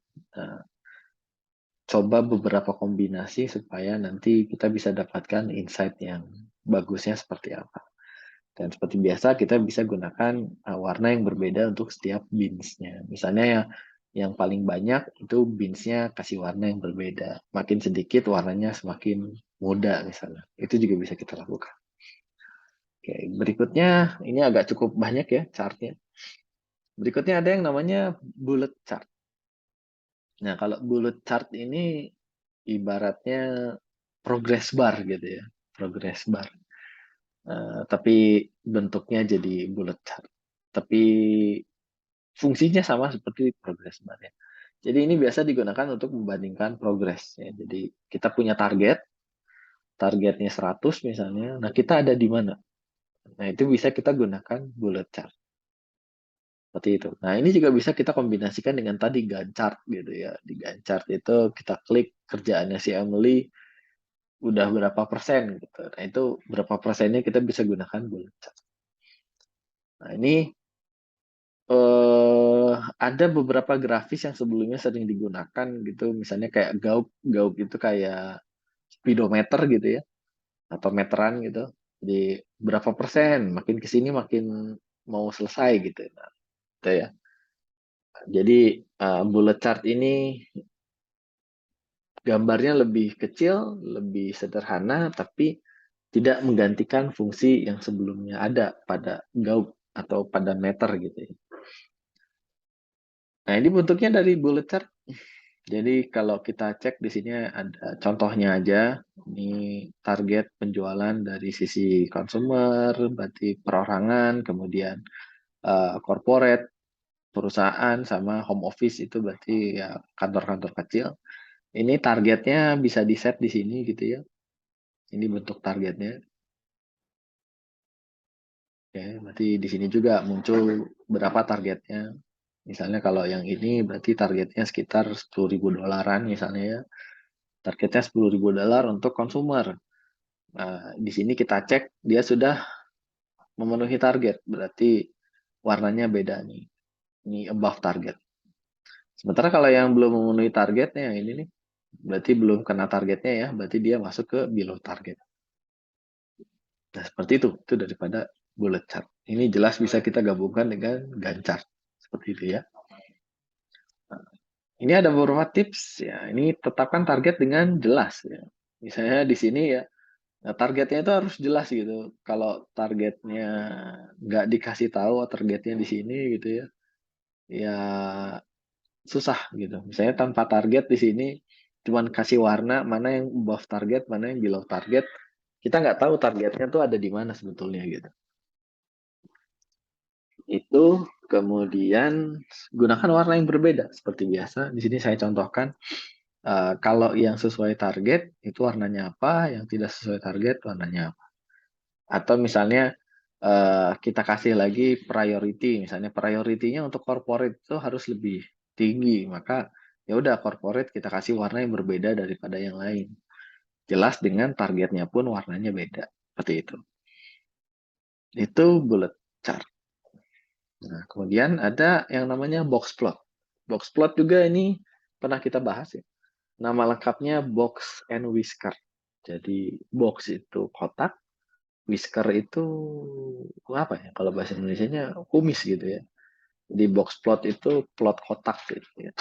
A: coba beberapa kombinasi supaya nanti kita bisa dapatkan insight yang bagusnya seperti apa. Dan seperti biasa kita bisa gunakan warna yang berbeda untuk setiap beans-nya. Misalnya yang paling banyak itu beans-nya kasih warna yang berbeda. Makin sedikit warnanya semakin muda misalnya. Itu juga bisa kita lakukan. Oke, berikutnya ini agak cukup banyak ya chartnya. Berikutnya ada yang namanya bullet chart. Nah, kalau bullet chart ini ibaratnya progress bar gitu ya. Progress bar. Tapi bentuknya jadi bullet chart. Tapi fungsinya sama seperti progress bar ya. Jadi ini biasa digunakan untuk membandingkan progres ya. Jadi kita punya targetnya 100 misalnya. Nah, kita ada di mana? Nah, itu bisa kita gunakan bullet chart. Seperti itu. Nah, ini juga bisa kita kombinasikan dengan tadi Gantt chart gitu ya. Di Gantt chart itu kita klik kerjaannya si Emily udah berapa persen gitu. Nah, itu berapa persennya kita bisa gunakan bullet chart. Nah, ini ada beberapa grafis yang sebelumnya sering digunakan gitu, misalnya kayak Gauk. Gauk itu kayak speedometer gitu ya, atau meteran gitu. Jadi berapa persen, makin ke sini makin mau selesai gitu. Nah, itu ya. Jadi bullet chart ini gambarnya lebih kecil, lebih sederhana, tapi tidak menggantikan fungsi yang sebelumnya ada pada Gauk atau pada meter gitu ya. Nah, ini bentuknya dari bullet chart. Jadi kalau kita cek di sini ada contohnya aja, ini target penjualan dari sisi consumer, berarti perorangan, kemudian corporate, perusahaan, sama home office itu berarti ya kantor-kantor kecil. Ini targetnya bisa di set di sini gitu ya. Ini bentuk targetnya. Ya, berarti di sini juga muncul berapa targetnya. Misalnya kalau yang ini berarti targetnya sekitar 10.000 dolaran misalnya ya. Targetnya 10.000 dolar untuk consumer. Nah, di sini kita cek dia sudah memenuhi target, berarti warnanya beda nih. Ini above target. Sementara kalau yang belum memenuhi targetnya yang ini nih, berarti belum kena targetnya ya, berarti dia masuk ke below target. Nah, seperti itu daripada bullet chart. Ini jelas bisa kita gabungkan dengan Gantt chart. Seperti itu ya. Nah, ini ada beberapa tips ya. Ini tetapkan target dengan jelas ya. Misalnya di sini ya, nah, targetnya itu harus jelas gitu. Kalau targetnya nggak dikasih tahu targetnya di sini gitu ya, ya susah gitu. Misalnya tanpa target di sini, cuman kasih warna mana yang above target, mana yang below target. Kita nggak tahu targetnya tuh ada di mana sebetulnya gitu. Itu kemudian gunakan warna yang berbeda seperti biasa. Di sini saya contohkan kalau yang sesuai target itu warnanya apa, yang tidak sesuai target warnanya apa. Atau misalnya kita kasih lagi priority, misalnya priority-nya untuk corporate itu harus lebih tinggi, maka ya udah corporate kita kasih warna yang berbeda daripada yang lain. Jelas dengan targetnya pun warnanya beda. Seperti itu. Itu bullet chart. Nah, kemudian ada yang namanya box plot. Box plot juga ini pernah kita bahas ya. Nama lengkapnya box and whisker. Jadi box itu kotak, whisker itu apa ya? Kalau bahasa Indonesianya kumis gitu ya. Di box plot itu plot kotak gitu ya.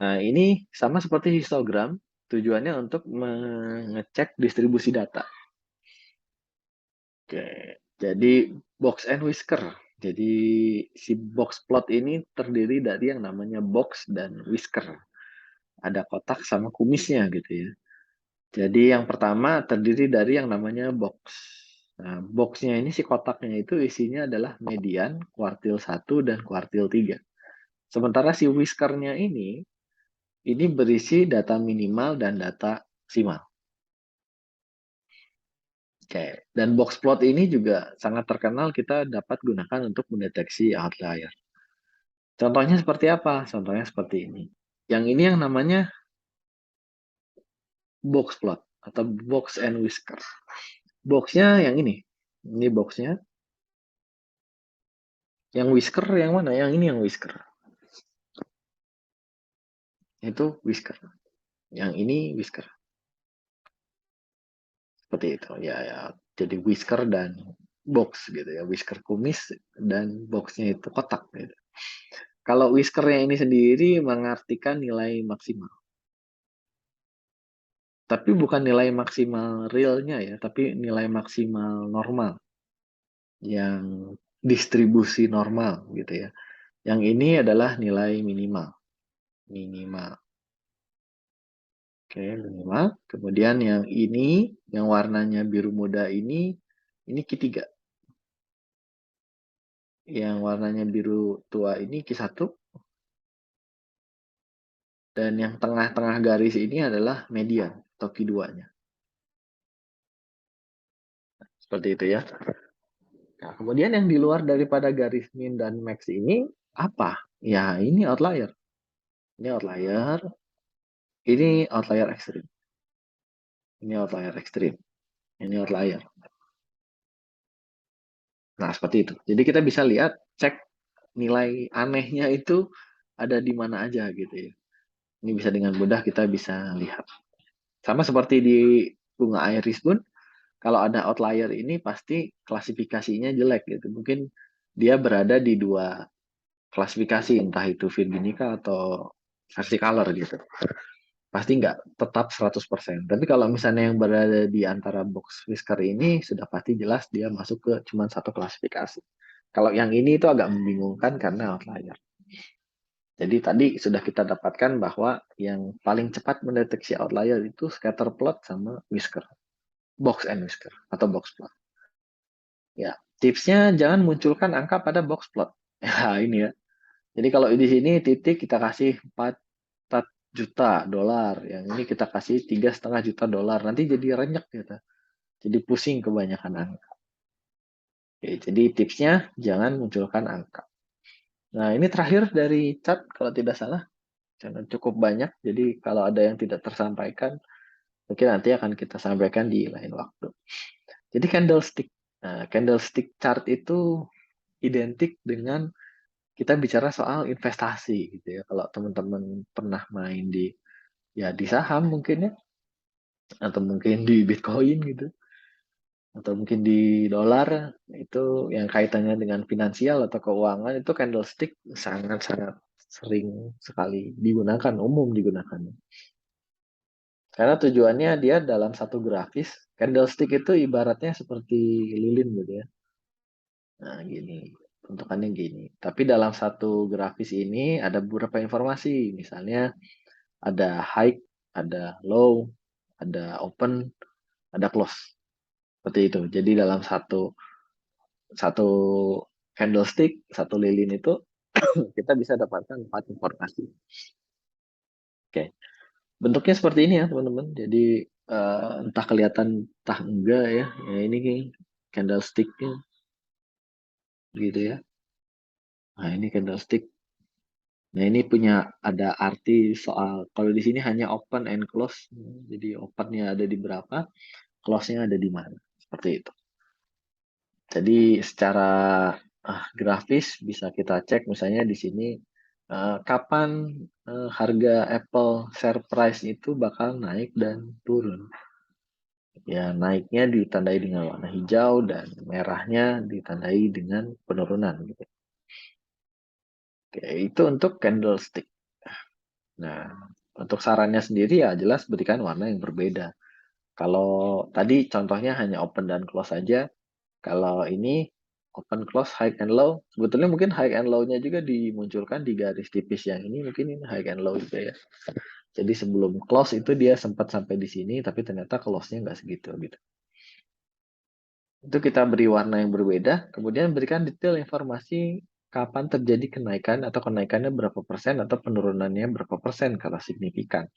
A: Nah, ini sama seperti histogram, tujuannya untuk mengecek distribusi data. Oke, jadi box and whisker. Jadi si box plot ini terdiri dari yang namanya box dan whisker. Ada kotak sama kumisnya gitu ya. Jadi yang pertama terdiri dari yang namanya box. Nah, boxnya ini si kotaknya itu isinya adalah median, kuartil 1 dan kuartil 3. Sementara si whiskernya ini berisi data minimal dan data maksimal. Oke, dan box plot ini juga sangat terkenal kita dapat gunakan untuk mendeteksi outlier. Contohnya seperti apa? Contohnya seperti ini. Yang ini yang namanya box plot atau box and whisker. Boxnya yang ini. Ini boxnya. Yang whisker yang mana? Yang ini yang whisker. Itu whisker. Yang ini whisker. Seperti itu. Ya, ya. Jadi whisker dan box gitu ya. Whisker kumis dan boxnya itu kotak gitu. Kalau whiskernya ini sendiri mengartikan nilai maksimal. Tapi bukan nilai maksimal realnya ya, tapi nilai maksimal normal yang distribusi normal gitu ya. Yang ini adalah nilai minimal. Minimal. Oke, minimal. Kemudian yang ini, yang warnanya biru muda ini Q3. Yang warnanya biru tua ini Q1. Dan yang tengah-tengah garis ini adalah median atau Q2-nya. Seperti itu ya. Nah, kemudian yang di luar daripada garis min dan max ini apa? Ya, ini outlier. Ini outlier, ini outlier ekstrim. Ini outlier ekstrim. Ini outlier. Nah, seperti itu. Jadi kita bisa lihat, cek nilai anehnya itu ada di mana aja gitu ya. Ini bisa dengan mudah kita bisa lihat. Sama seperti di bunga iris pun, kalau ada outlier ini pasti klasifikasinya jelek gitu. Mungkin dia berada di dua klasifikasi, entah itu Virginica atau Versicolor gitu. Pasti nggak tetap 100%. Tapi kalau misalnya yang berada di antara box whisker ini, sudah pasti jelas dia masuk ke cuma satu klasifikasi. Kalau yang ini itu agak membingungkan karena outlier. Jadi tadi sudah kita dapatkan bahwa yang paling cepat mendeteksi outlier itu scatter plot sama whisker. Box and whisker atau box plot. Ya, tipsnya jangan munculkan angka pada box plot. Ya, ini ya. Jadi kalau di sini titik kita kasih 4 juta dolar, yang ini kita kasih 3,5 juta dolar, nanti jadi renyek gitu. Jadi pusing kebanyakan angka. Oke, jadi tipsnya jangan munculkan angka. Nah, ini terakhir dari chat kalau tidak salah. Karena cukup banyak, jadi kalau ada yang tidak tersampaikan, mungkin nanti akan kita sampaikan di lain waktu. Jadi candlestick. Nah, candlestick chart itu identik dengan kita bicara soal investasi gitu ya. Kalau teman-teman pernah main di saham mungkin ya, atau mungkin di Bitcoin gitu, atau mungkin di dolar, itu yang kaitannya dengan finansial atau keuangan, itu candlestick sangat-sangat sering sekali digunakan, umum digunakan. Karena tujuannya dia dalam satu grafis, candlestick itu ibaratnya seperti lilin gitu ya. Nah, gini, bentukannya gini. Tapi dalam satu grafis ini ada beberapa informasi, misalnya ada high, ada low, ada open, ada close. Seperti itu. Jadi dalam satu satu candlestick, satu lilin itu kita bisa dapatkan 4 informasi. Oke. Bentuknya seperti ini ya, teman-teman. Jadi entah kelihatan entah enggak ya. Ya ini candlesticknya gitu ya. Nah, ini candlestick. Nah, ini punya ada arti soal kalau di sini hanya open and close. Jadi opennya ada di berapa, close-nya ada di mana. Seperti itu. Jadi secara grafis bisa kita cek misalnya di sini kapan harga Apple share price itu bakal naik dan turun. Ya, naiknya ditandai dengan warna hijau dan merahnya ditandai dengan penurunan gitu. Oke, itu untuk candlestick. Nah, untuk sarannya sendiri ya jelas berikan warna yang berbeda. Kalau tadi contohnya hanya open dan close saja, kalau ini open close high and low, sebetulnya mungkin high and low-nya juga dimunculkan di garis tipis yang ini, mungkin ini high and low juga ya. Jadi sebelum close itu dia sempat sampai di sini, tapi ternyata close-nya nggak segitu gitu. Itu kita beri warna yang berbeda, kemudian berikan detail informasi kapan terjadi kenaikan atau kenaikannya berapa persen atau penurunannya berapa persen kalau signifikan.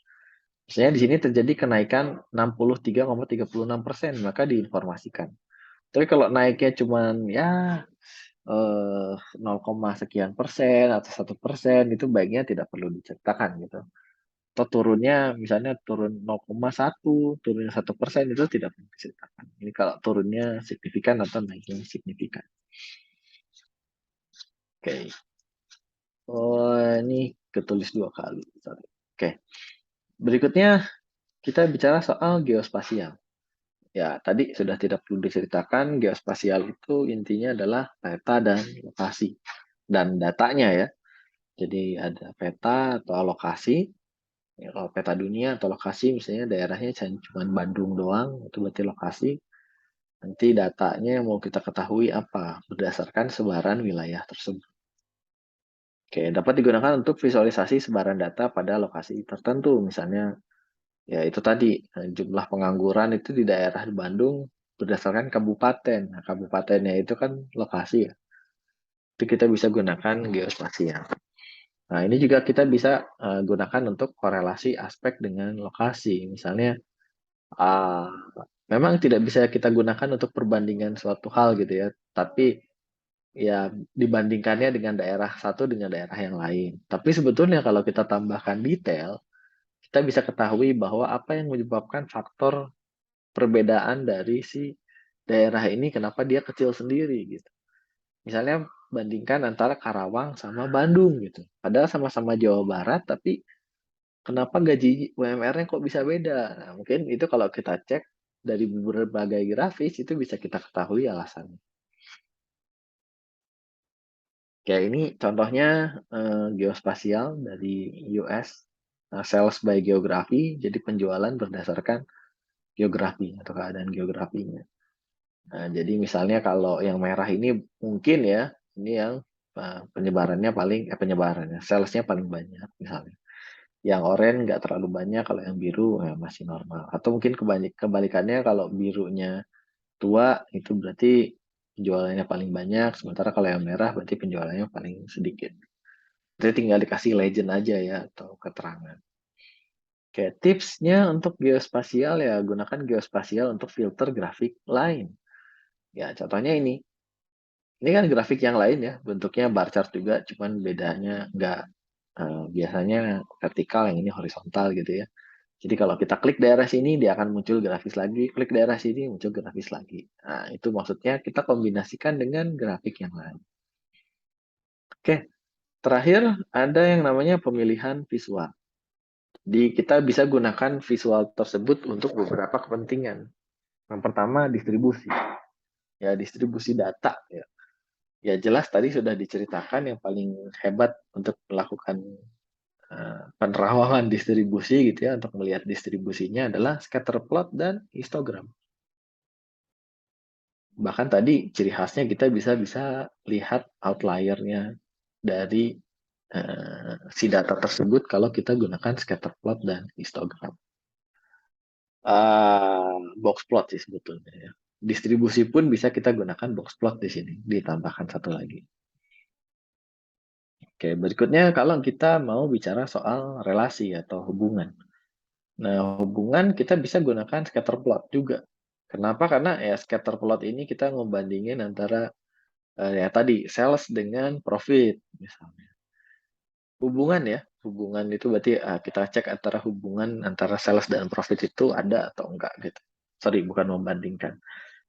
A: Misalnya di sini terjadi kenaikan 63,36%, maka diinformasikan. Tapi kalau naiknya cuma ya 0, sekian persen atau 1%, itu baiknya tidak perlu diceritakan gitu. Atau turunnya misalnya turun 0,1, turunnya 1%, itu tidak perlu diceritakan. Ini kalau turunnya signifikan atau naiknya signifikan. Oke. Oh, ini ketulis 2 kali, sorry. Oke. Berikutnya kita bicara soal geospasial. Ya, tadi sudah tidak perlu diceritakan, geospasial itu intinya adalah peta dan lokasi dan datanya ya. Jadi ada peta atau lokasi, ya, kalau peta dunia atau lokasi misalnya daerahnya cuma Bandung doang, itu berarti lokasi. Nanti datanya yang mau kita ketahui apa berdasarkan sebaran wilayah tersebut. Oke, dapat digunakan untuk visualisasi sebaran data pada lokasi tertentu, misalnya ya itu tadi, jumlah pengangguran itu di daerah Bandung berdasarkan kabupaten. Nah, kabupatennya itu kan lokasi ya, itu kita bisa gunakan geospasial. Nah, ini juga kita bisa gunakan untuk korelasi aspek dengan lokasi. Misalnya, uh, memang tidak bisa kita gunakan untuk perbandingan suatu hal gitu ya, tapi ya dibandingkannya dengan daerah satu dengan daerah yang lain. Tapi sebetulnya kalau kita tambahkan detail, kita bisa ketahui bahwa apa yang menyebabkan faktor perbedaan dari si daerah ini kenapa dia kecil sendiri gitu. Misalnya bandingkan antara Karawang sama Bandung gitu. Padahal sama-sama Jawa Barat, tapi kenapa gaji UMR-nya kok bisa beda? Nah, mungkin itu kalau kita cek dari berbagai grafis itu bisa kita ketahui alasannya. Kayak ini contohnya geospasial dari US, sales by geography, jadi penjualan berdasarkan geografi atau keadaan geografinya. Nah, jadi misalnya kalau yang merah ini mungkin ya, ini yang penyebarannya penyebarannya, salesnya paling banyak misalnya. Yang oranye nggak terlalu banyak, kalau yang biru ya masih normal. Atau mungkin kebalikannya kalau birunya tua itu berarti penjualannya paling banyak, sementara kalau yang merah berarti penjualannya paling sedikit. Jadi tinggal dikasih legend aja ya atau keterangan. Oke, tipsnya untuk geospasial ya gunakan geospasial untuk filter grafik lain. Ya, contohnya ini. Ini kan grafik yang lain ya, bentuknya bar chart juga, cuman bedanya nggak biasanya vertikal, yang ini horizontal gitu ya. Jadi kalau kita klik daerah sini, dia akan muncul grafis lagi, klik daerah sini, muncul grafis lagi. Nah, itu maksudnya kita kombinasikan dengan grafik yang lain. Oke, terakhir ada yang namanya pemilihan visual. Kita bisa gunakan visual tersebut untuk beberapa kepentingan. Yang pertama, distribusi. Ya, distribusi data. Ya. Ya jelas tadi sudah diceritakan yang paling hebat untuk melakukan penerawangan distribusi gitu ya, untuk melihat distribusinya adalah scatter plot dan histogram. Bahkan tadi ciri khasnya kita bisa lihat outlier-nya dari si data tersebut kalau kita gunakan scatter plot dan histogram. Box plot sih sebetulnya ya. Distribusi pun bisa kita gunakan box plot di sini, ditambahkan satu lagi. Oke, berikutnya kalau kita mau bicara soal relasi atau hubungan. Nah, hubungan kita bisa gunakan scatter plot juga. Kenapa? Karena ya scatter plot ini kita ngebandingin antara ya tadi sales dengan profit misalnya. Hubungan ya, hubungan itu berarti kita cek antara hubungan antara sales dan profit itu ada atau enggak gitu. Sorry, bukan membandingkan.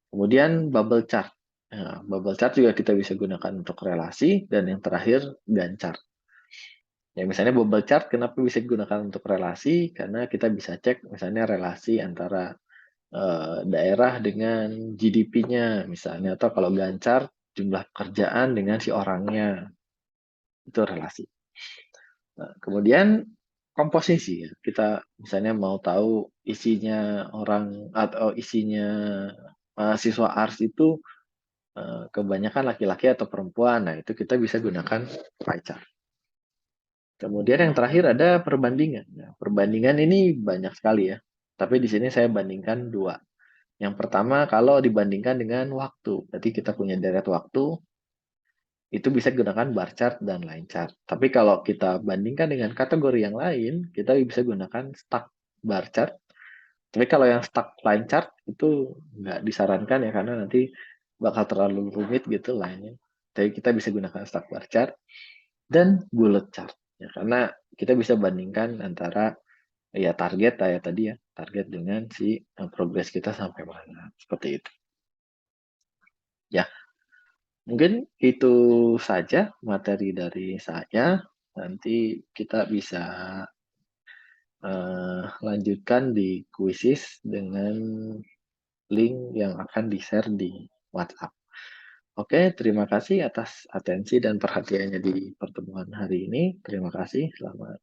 A: Kemudian bubble chart. Nah, bubble chart juga kita bisa gunakan untuk relasi, dan yang terakhir Gantt chart. Ya, misalnya bubble chart kenapa bisa digunakan untuk relasi? Karena kita bisa cek misalnya relasi antara daerah dengan GDP-nya misalnya, atau kalau Gantt chart jumlah pekerjaan dengan si orangnya, itu relasi. Nah, kemudian komposisi ya. Kita misalnya mau tahu isinya orang atau isinya mahasiswa ARS itu kebanyakan laki-laki atau perempuan. Nah, itu kita bisa gunakan pie chart. Kemudian yang terakhir ada perbandingan. Nah, perbandingan ini banyak sekali ya. Tapi di sini saya bandingkan dua. Yang pertama kalau dibandingkan dengan waktu. Berarti kita punya deret waktu, itu bisa gunakan bar chart dan line chart. Tapi kalau kita bandingkan dengan kategori yang lain, kita bisa gunakan stack bar chart. Tapi kalau yang stack line chart itu nggak disarankan ya, karena nanti bakal terlalu rumit gitu line-nya. Tapi kita bisa gunakan stock bar chart dan bullet chart, ya, karena kita bisa bandingkan antara ya target ya tadi ya, target dengan si progres kita sampai mana, seperti itu. Ya, mungkin itu saja materi dari saya. Nanti kita bisa lanjutkan di kuisis dengan link yang akan di-share di WhatsApp. Oke, terima kasih atas atensi dan perhatiannya di pertemuan hari ini. Terima kasih. Selamat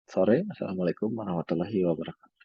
A: sore. Assalamualaikum warahmatullahi wabarakatuh.